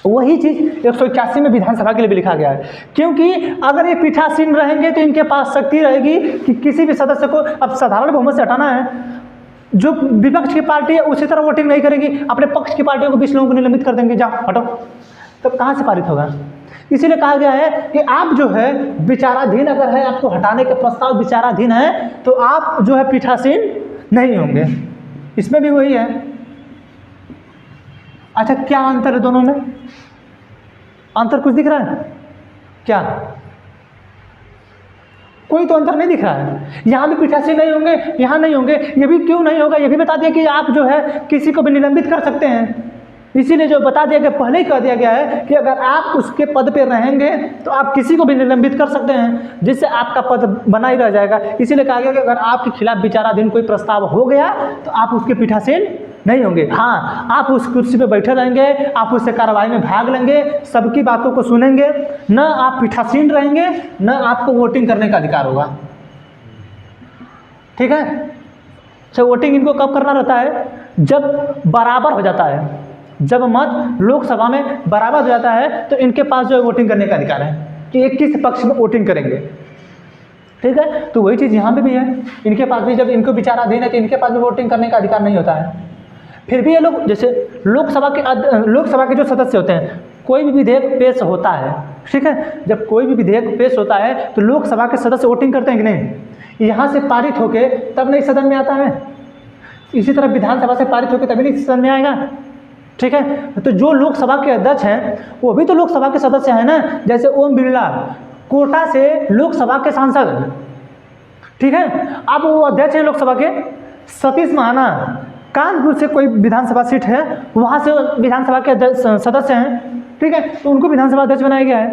वही चीज़ 181 में विधानसभा के लिए भी लिखा गया है, क्योंकि अगर ये पीठासीन रहेंगे तो इनके पास शक्ति रहेगी कि किसी भी सदस्य को, अब साधारण बहुमत से हटाना है, जो विपक्ष की पार्टी है उसी तरह वोटिंग नहीं करेगी, अपने पक्ष की पार्टियों को 20 लोगों को निलंबित कर देंगे, जाओ हटो, तब कहाँ से पारित होगा। इसीलिए कहा गया है कि आप जो है विचाराधीन अगर है, आपको हटाने के प्रस्ताव विचाराधीन है, तो आप जो है पीठासीन नहीं होंगे। इसमें भी वही है। अच्छा, क्या अंतर है दोनों में? अंतर कुछ दिख रहा है क्या? कोई तो अंतर नहीं दिख रहा है। यहाँ भी पीठासीन नहीं होंगे, यहाँ नहीं होंगे। ये भी क्यों नहीं होगा, ये भी बता दिया कि आप जो है किसी को भी निलंबित कर सकते हैं। इसीलिए जो बता दिया गया, पहले ही कह दिया गया है कि अगर आप उसके पद पे रहेंगे तो आप किसी को भी निलंबित कर सकते हैं, जिससे आपका पद बना ही रह जाएगा। इसीलिए कहा गया कि अगर आपके खिलाफ विचाराधीन कोई प्रस्ताव हो गया तो आप उसके पीठासीन नहीं होंगे। हाँ, आप उस कुर्सी पे बैठे रहेंगे, आप उससे कार्रवाई में भाग लेंगे, सबकी बातों को सुनेंगे, न आप पीठासीन रहेंगे, न आपको वोटिंग करने का अधिकार होगा, ठीक है। अच्छा, वोटिंग इनको कब करना रहता है? जब बराबर हो जाता है, जब मत लोकसभा में बराबर हो जाता है तो इनके पास जो है वोटिंग करने का अधिकार है कि एक किस पक्ष में वोटिंग करेंगे, ठीक है। तो वही चीज़ यहाँ पे भी है, इनके पास भी जब इनको विचाराधीन है तो इनके पास भी वोटिंग करने का अधिकार नहीं होता है। फिर भी ये लोग, जैसे लोकसभा के जो सदस्य होते हैं, कोई भी विधेयक पेश होता है, ठीक है, जब कोई भी विधेयक पेश होता है तो लोकसभा के सदस्य वोटिंग करते हैं कि नहीं? यहाँ से पारित होके तब नहीं सदन में आता है, इसी तरह विधानसभा से पारित होकर तभी नहीं सदन में आएगा, ठीक है। तो जो लोकसभा के अध्यक्ष हैं वो भी तो लोकसभा के सदस्य हैं ना। जैसे ओम बिरला कोटा से लोकसभा के सांसद हैं, ठीक है। अब वो अध्यक्ष हैं लोकसभा के। सतीश महाना कानपुर से कोई विधानसभा सीट है, वहाँ से विधानसभा के सदस्य हैं, ठीक है, तो उनको विधानसभा अध्यक्ष बनाया गया है,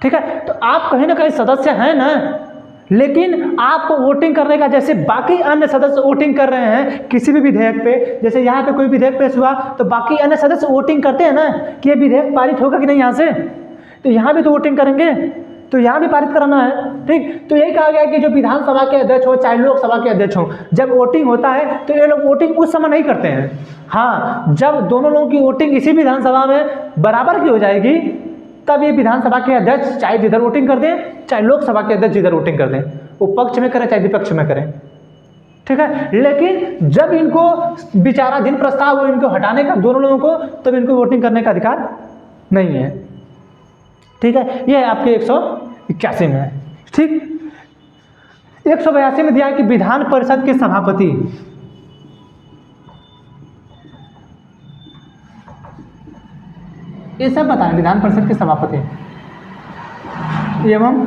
ठीक है। तो आप कहीं ना कहीं सदस्य हैं ना, लेकिन आपको वोटिंग करने का, जैसे बाकी अन्य सदस्य वोटिंग कर रहे हैं किसी भी विधेयक पे, जैसे यहाँ पे कोई विधेयक पेश हुआ तो बाकी अन्य सदस्य वोटिंग करते हैं ना कि ये विधेयक पारित होगा कि नहीं यहाँ से, तो यहाँ भी तो वोटिंग करेंगे, तो यहाँ भी पारित कराना है, ठीक। तो यही कहा गया कि जो विधानसभा के अध्यक्ष हो चाहे लोकसभा के अध्यक्ष हो, जब वोटिंग होता है तो ये लोग वोटिंग उस समय नहीं करते हैं। हाँ, जब दोनों लोगों की वोटिंग इसी विधानसभा में बराबर की हो जाएगी तब ये विधानसभा के अध्यक्ष चाहे जिधर वोटिंग कर दें, चाहे लोकसभा के अध्यक्ष जिधर वोटिंग कर दें, वो पक्ष में करें चाहे विपक्ष में करें, ठीक है। लेकिन जब इनको विचाराधीन प्रस्ताव हो इनको हटाने का दोनों लोगों को, तब इनको वोटिंग करने का अधिकार नहीं है, ठीक है। यह आपके 181 में है, ठीक। 182 में दिया है कि विधान परिषद के सभापति, ये सब बताएं, विधान परिषद के सभापति एवं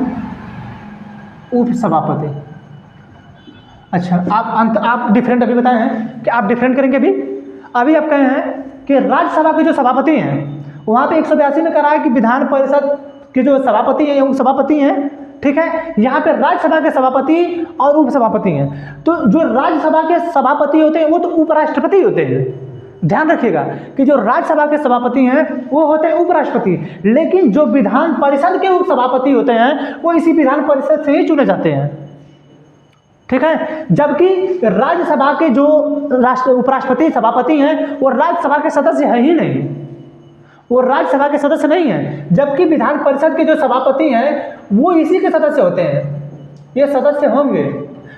उप सभापति। अच्छा, आप डिफरेंट अभी बताए हैं कि आप डिफरेंट करेंगे। अभी आप कहे हैं कि राज्यसभा के जो सभापति हैं, वहाँ पे 182 में करा है कि विधान परिषद के जो सभापति हैं एवं सभापति हैं, ठीक है। यहाँ पे राज्यसभा के सभापति और उप सभापति हैं। तो जो राज्यसभा के सभापति होते हैं वो तो उपराष्ट्रपति होते हैं, ध्यान रखिएगा कि जो राज्यसभा के सभापति हैं वो होते हैं उपराष्ट्रपति, लेकिन जो विधान परिषद के उप सभापति होते हैं वो इसी विधान परिषद से ही चुने जाते हैं, ठीक है। जबकि राज्यसभा के जो उपराष्ट्रपति सभापति हैं वो राज्यसभा के सदस्य है ही नहीं, वो राज्यसभा के सदस्य नहीं हैं। जबकि विधान परिषद के जो सभापति हैं वो इसी के सदस्य होते हैं, ये सदस्य होंगे,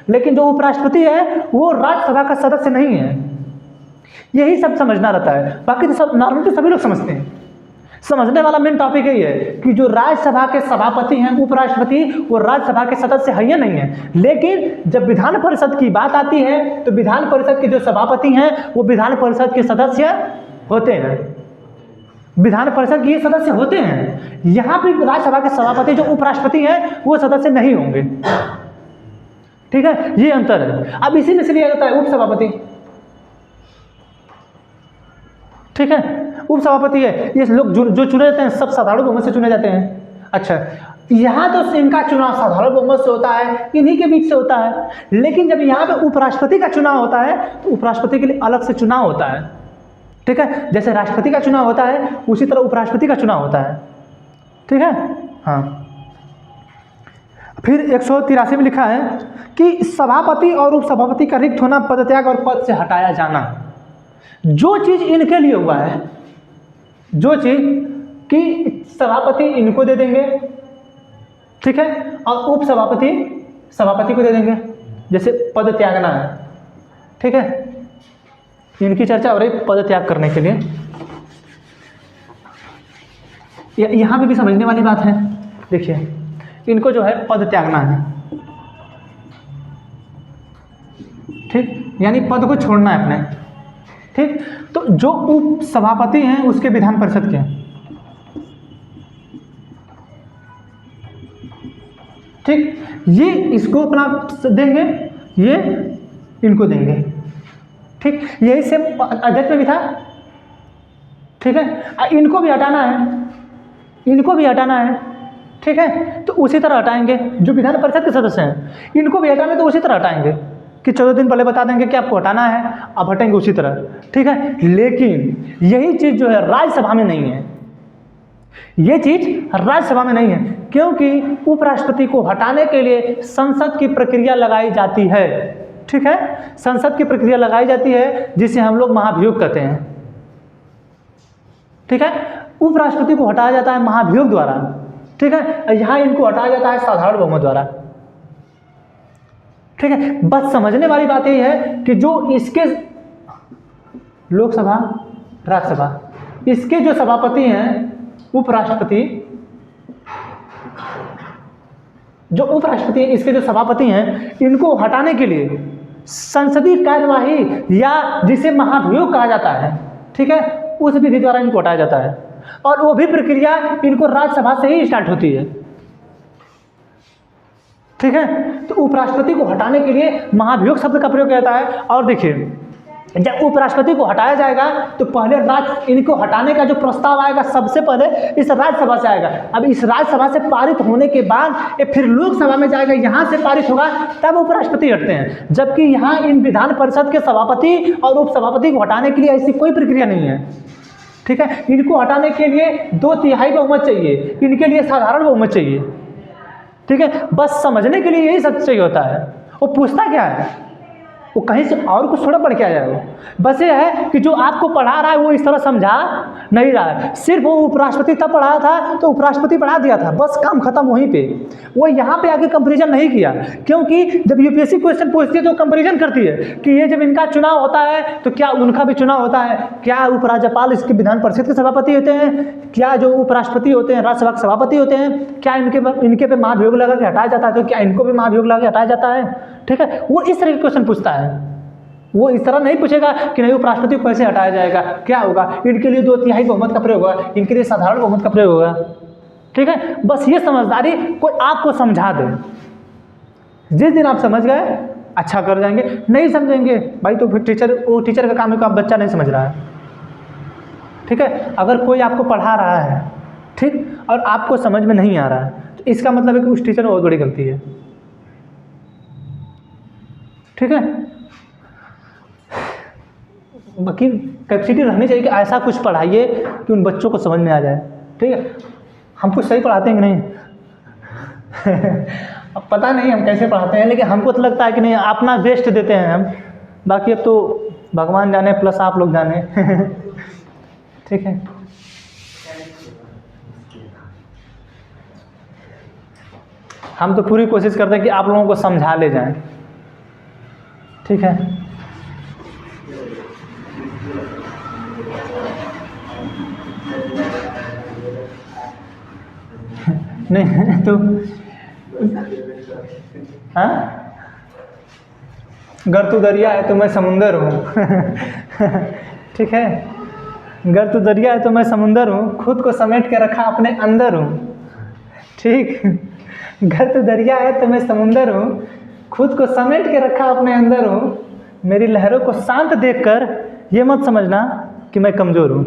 लेकिन जो उपराष्ट्रपति है वो राज्यसभा का सदस्य नहीं है। यही सब समझना रहता है, बाकी तो सब नॉर्मल तो सभी लोग समझते हैं। समझने वाला मेन टॉपिक यही है कि जो राज्यसभा के सभापति हैं उपराष्ट्रपति, वो राज्यसभा के सदस्य है या नहीं है। लेकिन जब विधान परिषद की बात आती है तो विधान परिषद के जो सभापति हैं वो विधान परिषद के सदस्य होते हैं, विधान परिषद के ये सदस्य होते हैं। यहाँ पे राज्यसभा के सभापति जो उपराष्ट्रपति हैं वो सदस्य नहीं होंगे, ठीक है, ये अंतर है। अब इसी में से लिया जाता है उप सभापति, ठीक है, उप सभापति है, ये लोग जो चुने जाते हैं सब साधारण बहुमत से चुने जाते हैं। अच्छा, यहाँ तो इनका चुनाव साधारण बहुमत से होता है, इन्हीं के बीच से होता है, लेकिन जब यहाँ पे उपराष्ट्रपति का चुनाव होता है तो उपराष्ट्रपति के लिए अलग से चुनाव होता है, ठीक है, जैसे राष्ट्रपति का चुनाव होता है उसी तरह उपराष्ट्रपति का चुनाव होता है, ठीक है। हाँ, फिर 183 में लिखा है कि सभापति और उपसभापति का रिक्त होना, पदत्याग और पद से हटाया जाना। जो चीज़ इनके लिए हुआ है, जो चीज़ कि सभापति इनको दे देंगे, ठीक है, और उप सभापति सभापति को दे देंगे, जैसे पद त्यागना है, ठीक है, इनकी चर्चा हो रही पद त्याग करने के लिए। यहाँ पे भी समझने वाली बात है, देखिए इनको जो है पद त्यागना है, ठीक, यानी पद को छोड़ना है अपने, ठीक। तो जो उप सभापति हैं उसके विधान परिषद के, ठीक, ये इसको अपना देंगे, ये इनको देंगे, ठीक, यही सेम अध्यक्ष में भी था, ठीक है। इनको भी हटाना है, इनको भी हटाना है, ठीक है, तो उसी तरह हटाएंगे। जो विधान परिषद के सदस्य हैं इनको भी हटाना है तो उसी तरह हटाएंगे कि 14 दिन पहले बता देंगे कि आपको हटाना है, अब हटेंगे उसी तरह, ठीक है। लेकिन यही चीज़ जो है राज्यसभा में नहीं है, ये चीज़ राज्यसभा में नहीं है, क्योंकि उपराष्ट्रपति को हटाने के लिए संसद की प्रक्रिया लगाई जाती है, ठीक है, संसद की प्रक्रिया लगाई जाती है जिसे हम लोग महाभियोग कहते हैं, ठीक है। उपराष्ट्रपति को हटाया जाता है महाभियोग द्वारा, ठीक है, यहाँ इनको हटाया जाता है साधारण बहुमत द्वारा, ठीक है। बस समझने वाली बात यही है कि जो इसके लोकसभा राज्यसभा इसके जो सभापति हैं उपराष्ट्रपति, जो उपराष्ट्रपति इसके जो सभापति हैं इनको हटाने के लिए संसदीय कार्यवाही या जिसे महाभियोग कहा जाता है, ठीक है, उस विधि द्वारा इनको हटाया जाता है, और वो भी प्रक्रिया इनको राज्यसभा से ही स्टार्ट होती है, ठीक है। तो उपराष्ट्रपति को हटाने के लिए महाभियोग शब्द का प्रयोग किया जाता है। और देखिए जब उपराष्ट्रपति को हटाया जाएगा तो पहले इनको हटाने का जो प्रस्ताव आएगा सबसे पहले इस राज्यसभा से आएगा। अब इस राज्यसभा से पारित होने के बाद ये फिर लोकसभा में जाएगा, यहाँ से पारित होगा तब उपराष्ट्रपति हटते हैं, जबकि यहाँ इन विधान परिषद के सभापति और उपसभापति को हटाने के लिए ऐसी कोई प्रक्रिया नहीं है, ठीक है। इनको हटाने के लिए 2/3 बहुमत चाहिए, इनके लिए साधारण बहुमत चाहिए, ठीक है। बस समझने के लिए यही सब चाहिए होता है। वो पूछता क्या है, वो कहीं से और कुछ थोड़ा पढ़ के आया है, वो बस ये है कि जो आपको पढ़ा रहा है वो इस तरह समझा नहीं रहा है। सिर्फ वो उपराष्ट्रपति तब पढ़ाया था तो उपराष्ट्रपति पढ़ा दिया था, बस काम खत्म वहीं पे। वो यहाँ पे आके कंपैरिजन नहीं किया, क्योंकि जब यूपीएससी क्वेश्चन पूछती है तो कंपैरिजन करती है कि ये जब इनका चुनाव होता है तो क्या उनका भी चुनाव होता है, क्या उपराज्यपाल इसके विधान परिषद के सभापति होते हैं, क्या जो उपराष्ट्रपति होते हैं राज्यसभा के सभापति होते हैं, क्या इनके पे महाभियोग लगा के हटाया जाता है, तो क्या इनको भी महाभियोग लगा के हटाया जाता है, ठीक है। वो इस तरह के क्वेश्चन पूछता है, वो इस तरह नहीं पूछेगा कि नहीं उपराष्ट्रपति को कैसे हटाया जाएगा, क्या होगा, इनके लिए 2/3 बहुमत का प्रयोग होगा, इनके लिए साधारण बहुमत का प्रयोग होगा, ठीक है। बस ये समझदारी कोई आपको समझा दे, जिस दिन आप समझ गए अच्छा कर जाएंगे, नहीं समझेंगे भाई तो फिर वो टीचर का काम है कि आप बच्चा नहीं समझ रहा है, ठीक है। अगर कोई आपको पढ़ा रहा है, ठीक, और आपको समझ में नहीं आ रहा है तो इसका मतलब है कि उस टीचर में बहुत बड़ी गलती है, ठीक है। बाकी कैपेसिटी रहनी चाहिए कि ऐसा कुछ पढ़ाइए कि उन बच्चों को समझ में आ जाए, ठीक है। हम कुछ सही पढ़ाते हैं कि नहीं अब पता नहीं हम कैसे पढ़ाते हैं, लेकिन हमको तो लगता है कि नहीं अपना बेस्ट देते हैं हम, बाकी अब तो भगवान जाने प्लस आप लोग जाने ठीक है। हम तो पूरी कोशिश करते हैं कि आप लोगों को समझा ले जाएं, ठीक है। नहीं तो हाँ, गर तू दरिया है तो मैं समुंदर हूँ ठीक है, गर तू दरिया है तो मैं समुंदर हूँ, खुद को समेट के रखा अपने अंदर हूँ, ठीक। गर तू दरिया है तो मैं समुंदर हूँ, खुद को समेट के रखा अपने अंदर हूँ, मेरी लहरों को शांत देखकर ये मत समझना कि मैं कमज़ोर हूँ।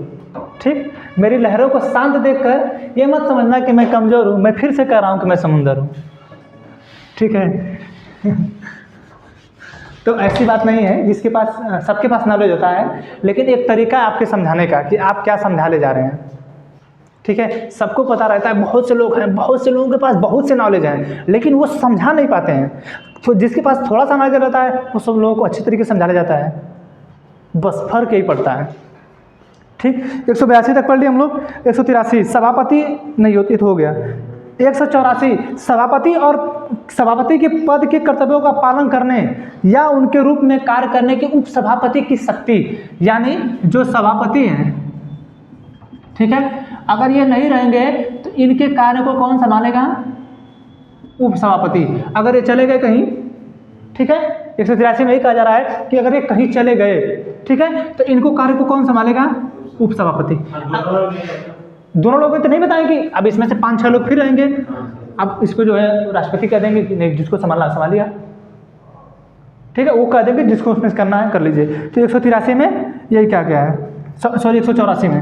ठीक, मेरी लहरों को शांत देखकर ये मत समझना कि मैं कमज़ोर हूँ। मैं फिर से कह रहा हूँ कि मैं समुंदर हूँ। ठीक है। तो ऐसी बात नहीं है, जिसके पास सबके पास नॉलेज होता है, लेकिन एक तरीका है आपके समझाने का कि आप क्या समझा ले जा रहे हैं। ठीक है, सबको पता रहता है, बहुत से लोग हैं, बहुत से लोगों के पास बहुत से नॉलेज हैं, लेकिन वो समझा नहीं पाते हैं। तो जिसके पास थोड़ा सा नॉलेज रहता है वो सब लोगों को अच्छी तरीके से समझाया जाता है, बस फर्क यही पड़ता है। ठीक, 182 तक पढ़ लिया हम लोग। 183 सभापति नहीं होती तो हो गया। 184 सभापति और सभापति के पद के कर्तव्यों का पालन करने या उनके रूप में कार्य करने के उप सभापति की शक्ति, यानी जो सभापति हैं, ठीक है, अगर ये नहीं रहेंगे तो इनके कार्य को कौन संभालेगा? उप सभापति। अगर ये चले गए कहीं, ठीक है, 183 में यही कहा जा रहा है कि अगर ये कहीं चले गए, ठीक है, तो इनको कार्य को कौन संभालेगा? उप सभापति। दोनों लोग तो नहीं बताएंगे, अब इसमें से 5-6 लोग फिर रहेंगे, अब इसको जो है राष्ट्रपति कह देंगे कि नहीं, जिसको संभालना संभालिए। ठीक है, वो कह देंगे जिसको उसमें करना है कर लीजिए। तो 183 में यही क्या गया है, सॉरी 184 में।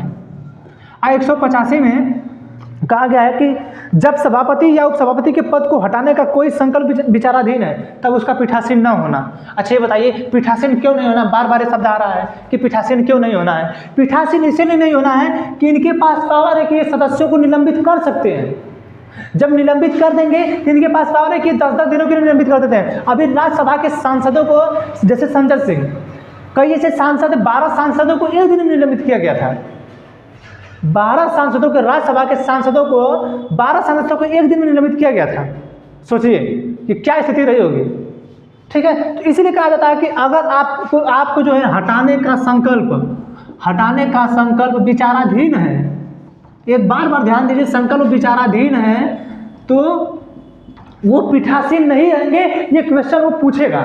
185 में कहा गया है कि जब सभापति या उपसभापति के पद को हटाने का कोई संकल्प विचाराधीन है तब उसका पीठासीन न होना। अच्छा ये बताइए पीठासीन क्यों नहीं होना? बार बार ये शब्द आ रहा है कि पीठासीन क्यों नहीं होना है। पीठासीन इसलिए नहीं होना है कि इनके पास पावर है कि ये सदस्यों को निलंबित कर सकते हैं। जब निलंबित कर देंगे इनके पास पावर है कि 10-10 दिनों के लिए निलंबित कर देते हैं। अभी राज्यसभा के सांसदों को, जैसे संजय सिंह, कई ऐसे सांसद, 12 सांसदों को एक दिन में निलंबित किया गया था। 12 सांसदों के, राज्यसभा के सांसदों को 12 सांसदों को एक दिन में निलंबित किया गया था। सोचिए कि क्या स्थिति रही होगी। ठीक है, तो इसीलिए कहा जाता है कि अगर आपको जो है हटाने का संकल्प विचाराधीन है, एक बार ध्यान दीजिए, संकल्प विचाराधीन है, तो वो पीठासीन नहीं रहेंगे। ये क्वेश्चन वो पूछेगा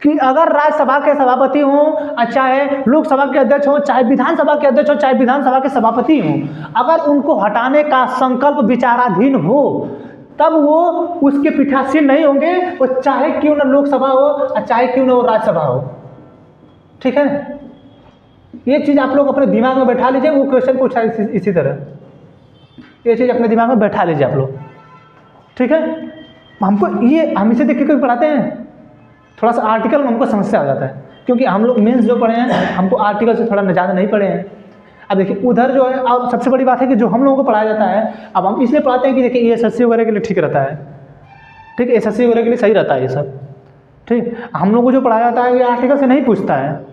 कि अगर राज्यसभा के सभापति हों, चाहे लोकसभा के अध्यक्ष हों, चाहे विधानसभा के अध्यक्ष हों, चाहे विधानसभा के सभापति हों, अगर उनको हटाने का संकल्प विचाराधीन हो तब वो उसके पीठासीन नहीं होंगे, वो चाहे क्यों न लोकसभा हो और चाहे क्यों न वो राज्यसभा हो। ठीक है, ये चीज़ आप लोग अपने दिमाग में बैठा लीजिए। वो क्वेश्चन पूछा इसी तरह, ये चीज़ अपने दिमाग में बैठा लीजिए आप लोग। ठीक है, हम इसे देख के कोई पढ़ाते हैं, थोड़ा सा आर्टिकल में हमको समस्या आ जाता है, क्योंकि हम लोग मेंस जो पढ़े हैं हमको आर्टिकल से थोड़ा ज़्यादा नहीं पढ़े हैं। अब देखिए उधर जो है, और सबसे बड़ी बात है कि जो हम लोगों को पढ़ाया जाता है, अब हम इसलिए पढ़ाते हैं कि देखिए SSC वगैरह के लिए ठीक रहता है। ठीक है, SSC वगैरह के लिए सही रहता है ये सब। ठीक, हम लोग को जो पढ़ाया जाता है ये आर्टिकल से नहीं पूछता है।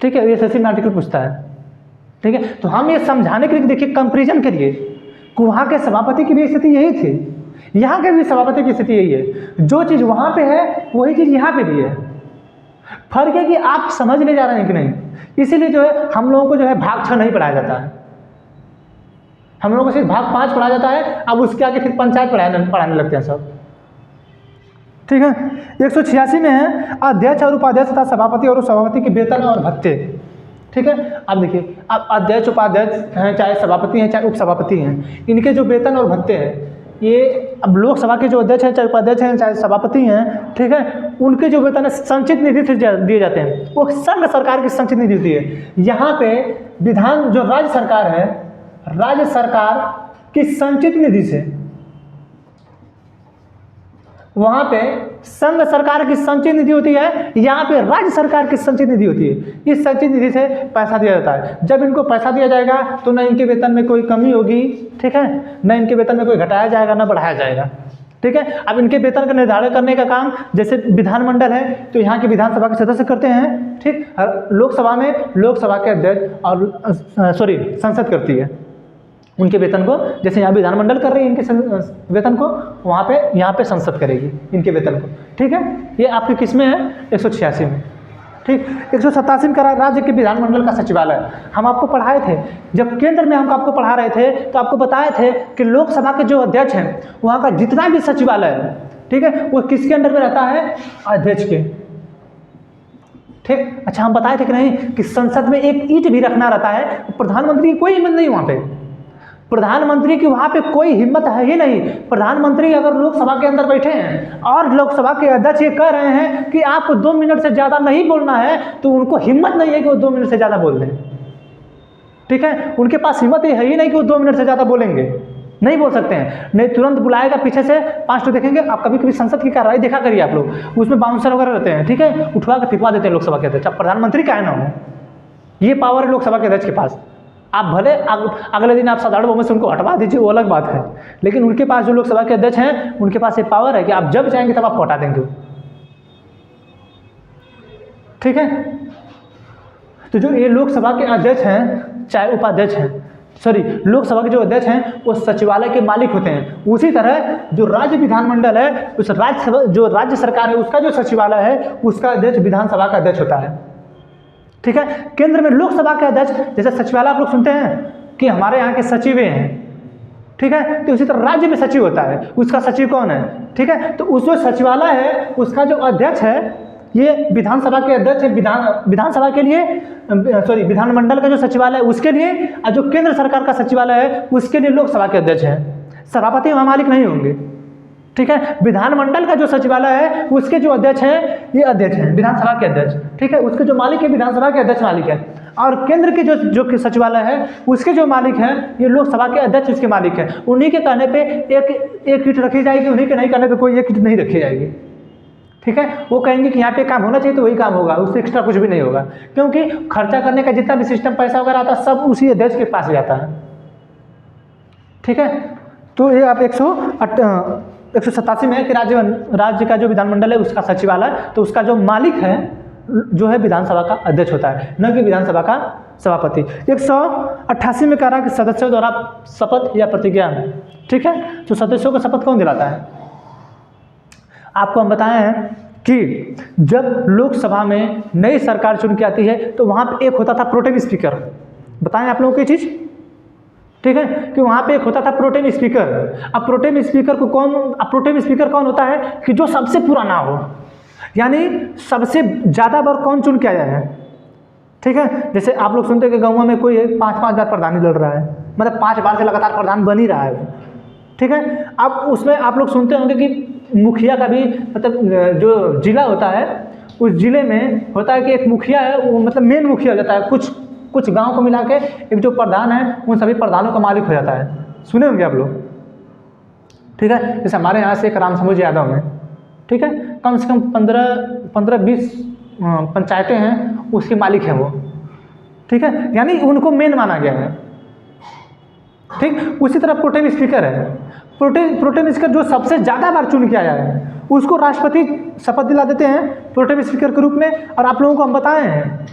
ठीक है, SSC में आर्टिकल पूछता है। ठीक है, तो हम ये समझाने के लिए, देखिए कंपेरिजन करिए कि वहाँ के सभापति की भी स्थिति यही थी, यहाँ के भी सभापति की स्थिति यही है। जो चीज़ वहाँ पे है वही चीज़ यहाँ पे भी है। फर्क है कि आप समझ ले जा रहे हैं कि नहीं। इसीलिए जो है हम लोगों को जो है भाग 6 नहीं पढ़ाया जाता है, हम लोगों को सिर्फ भाग 5 पढ़ाया जाता है। अब उसके आगे फिर पंचायत पढ़ाने लगते हैं सब। ठीक है, 186 में है अध्यक्ष और उपाध्यक्ष तथा सभापति और सभापति के वेतन और भत्ते। ठीक है, अब देखिए, अब अध्यक्ष उपाध्यक्ष हैं, चाहे सभापति हैं चाहे उपसभापति हैं, इनके जो वेतन और भत्ते हैं, ये अब लोकसभा के जो अध्यक्ष हैं, चाहे उपाध्यक्ष हैं, चाहे सभापति हैं, ठीक है, उनके जो वेतन है संचित निधि से दिए जाते हैं। वो संघ सरकार की संचित निधि होती है। यहाँ पे जो राज्य सरकार है, राज्य सरकार की संचित निधि से, वहाँ पे संघ सरकार की संचित निधि होती है, यहाँ पे राज्य सरकार की संचित निधि होती है। इस संचित निधि से पैसा दिया जाता है। जब इनको पैसा दिया जाएगा तो न इनके वेतन में कोई कमी होगी, ठीक है, न इनके वेतन में कोई घटाया जाएगा न बढ़ाया जाएगा। ठीक है, अब इनके वेतन का निर्धारण करने का काम जैसे विधानमंडल है तो यहाँ के विधानसभा के सदस्य करते हैं। ठीक, लोकसभा में लोकसभा के अध्यक्ष और संसद करती है उनके वेतन को। जैसे यहाँ विधानमंडल कर रही है इनके वेतन को, वहाँ पे यहाँ पे संसद करेगी इनके वेतन को। ठीक है, ये आपके किस में है? 186 में। ठीक, 187 में करा राज्य के विधानमंडल का सचिवालय। हम आपको पढ़ाए थे, जब केंद्र में हम आपको पढ़ा रहे थे तो आपको बताए थे कि लोकसभा के जो अध्यक्ष हैं वहाँ का जितना भी सचिवालय है, ठीक है, वो किसके अंडर में रहता है? अध्यक्ष के। ठीक, अच्छा हम बताए थे कि नहीं कि संसद में एक ईंट भी रखना रहता है, प्रधानमंत्री की कोई हिम्मत नहीं वहाँ पे। प्रधानमंत्री की वहाँ पे कोई हिम्मत है ही नहीं। प्रधानमंत्री अगर लोकसभा के अंदर बैठे हैं और लोकसभा के अध्यक्ष ये कह रहे हैं कि आपको 2 मिनट से ज़्यादा नहीं बोलना है, तो उनको हिम्मत नहीं है कि वो 2 मिनट से ज़्यादा बोल दें। ठीक है, उनके पास हिम्मत है ही नहीं कि वो 2 मिनट से ज़्यादा बोलेंगे, नहीं बोल सकते हैं। नहीं, तुरंत बुलाएगा पीछे से 5 तो देखेंगे। आप कभी कभी संसद की कार्रवाई देखा करिए आप लोग, उसमें बाउंसर वगैरह रहते हैं, ठीक है, उठवा के फिकवा देते हैं लोकसभा के अध्यक्ष। अब प्रधानमंत्री का है ना हो, ये पावर है लोकसभा के अध्यक्ष के पास। आप भले अगले दिन आप साधारण बहुमत से उनको हटवा दीजिए, वो अलग बात है, लेकिन उनके पास जो लोकसभा के अध्यक्ष हैं उनके पास ये पावर है कि आप जब चाहेंगे तब आपको हटा देंगे। ठीक है, तो जो ये लोकसभा के अध्यक्ष हैं, चाहे उपाध्यक्ष हैं, सॉरी लोकसभा के जो अध्यक्ष हैं वो सचिवालय के मालिक होते हैं। उसी तरह जो राज्य विधानमंडल है, उस जो राज्य सरकार है उसका जो सचिवालय है उसका अध्यक्ष विधानसभा का अध्यक्ष होता है। ठीक है, केंद्र में लोकसभा के अध्यक्ष, जैसे सचिवालय आप लोग सुनते हैं कि हमारे यहाँ के सचिव हैं, ठीक है, तो उसी तरह राज्य में सचिव होता है, उसका सचिव कौन है? ठीक है, तो उस जो सचिवालय है उसका जो अध्यक्ष है ये विधानसभा के अध्यक्ष है। विधानसभा के लिए सॉरी विधानमंडल का जो सचिवालय है उसके लिए, और जो केंद्र सरकार का सचिवालय है उसके लिए लोकसभा के अध्यक्ष हैं। सभापति वहाँ मालिक नहीं होंगे। ठीक है, विधानमंडल का जो सचिवालय है उसके जो अध्यक्ष हैं ये अध्यक्ष हैं, विधानसभा के अध्यक्ष। ठीक है, उसके जो मालिक है विधानसभा के अध्यक्ष मालिक है, और केंद्र के जो सचिवालय है उसके जो मालिक हैं ये लोकसभा के अध्यक्ष उसके मालिक हैं। उन्हीं के कहने पे एक ईंट रखी जाएगी, उन्हीं के नहीं कहने पे कोई एक ईंट नहीं रखी जाएगी। ठीक है, वो कहेंगे कि यहाँ पे काम होना चाहिए तो वही काम होगा, उससे एक्स्ट्रा कुछ भी नहीं होगा, क्योंकि खर्चा करने का जितना भी सिस्टम पैसा वगैरह आता है सब उसी अध्यक्ष के पास जाता है। ठीक है, तो ये आप 187 में है कि राज्य का जो विधानमंडल है उसका सचिवालय, तो उसका जो मालिक है जो है विधानसभा का अध्यक्ष होता है, न कि विधानसभा का सभापति। 188 में कह रहा है कि सदस्यों द्वारा शपथ या प्रतिज्ञा। ठीक है, तो सदस्यों को शपथ कौन दिलाता है? आपको हम बताए हैं कि जब लोकसभा में नई सरकार चुन के आती है तो वहाँ पे एक होता था प्रोटेम स्पीकर। बताएं आप लोगों को ये चीज़, ठीक है, कि वहाँ पे एक होता था प्रोटेम स्पीकर। अब प्रोटेम स्पीकर कौन होता है? कि जो सबसे पुराना हो, यानी सबसे ज़्यादा बार कौन चुन के आया है। ठीक है, जैसे आप लोग सुनते हैं कि गाँव में कोई 5-5 बार प्रधानी लड़ रहा है, मतलब 5 बार से लगातार प्रधान बन ही रहा है। ठीक है, अब उसमें आप लोग सुनते होंगे कि मुखिया का भी, मतलब जो जिला होता है उस जिले में होता है कि एक मुखिया है, वो मतलब मेन मुखिया हो जाता है। कुछ गांव को मिला के एक जो प्रधान है उन सभी प्रधानों का मालिक हो जाता है। सुने होंगे आप लोग। ठीक है, जैसे हमारे यहाँ से एक रामसमुज यादव में, ठीक है, कम से कम 15-20 पंचायतें हैं, उसके मालिक हैं वो। ठीक है, यानी उनको मेन माना गया है। ठीक, उसी तरह प्रोटेम स्पीकर है। प्रोटेम स्पीकर जो सबसे ज़्यादा बार चुन के आया है उसको राष्ट्रपति शपथ दिला देते हैं प्रोटेम स्पीकर के रूप में। और आप लोगों को हम बताए हैं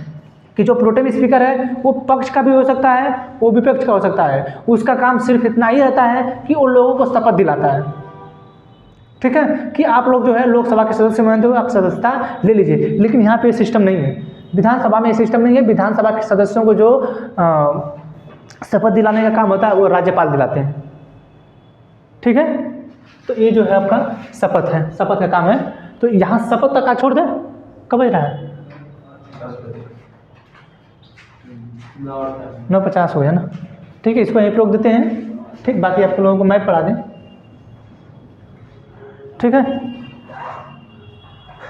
कि जो प्रोटेम स्पीकर है वो पक्ष का भी हो सकता है, वो विपक्ष का हो सकता है। उसका काम सिर्फ इतना ही रहता है कि उन लोगों को शपथ दिलाता है। ठीक है, कि आप लोग जो है लोकसभा के सदस्य मानते हुए आप सदस्यता ले लीजिए, लेकिन यहाँ पे सिस्टम नहीं है। विधानसभा में ये सिस्टम नहीं है। विधानसभा के सदस्यों को जो शपथ दिलाने का काम होता है वो राज्यपाल दिलाते हैं। ठीक है, तो ये जो है आपका शपथ है, शपथ का काम है। तो यहाँ शपथ तक का छोड़ दें, कब बज रहा है? 9:50 हो गया ना। ठीक है, इसको यहीं रोक देते हैं। ठीक, बाकी आप लोगों को मैप पढ़ा दें। ठीक है,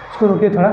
इसको रोकिए थोड़ा।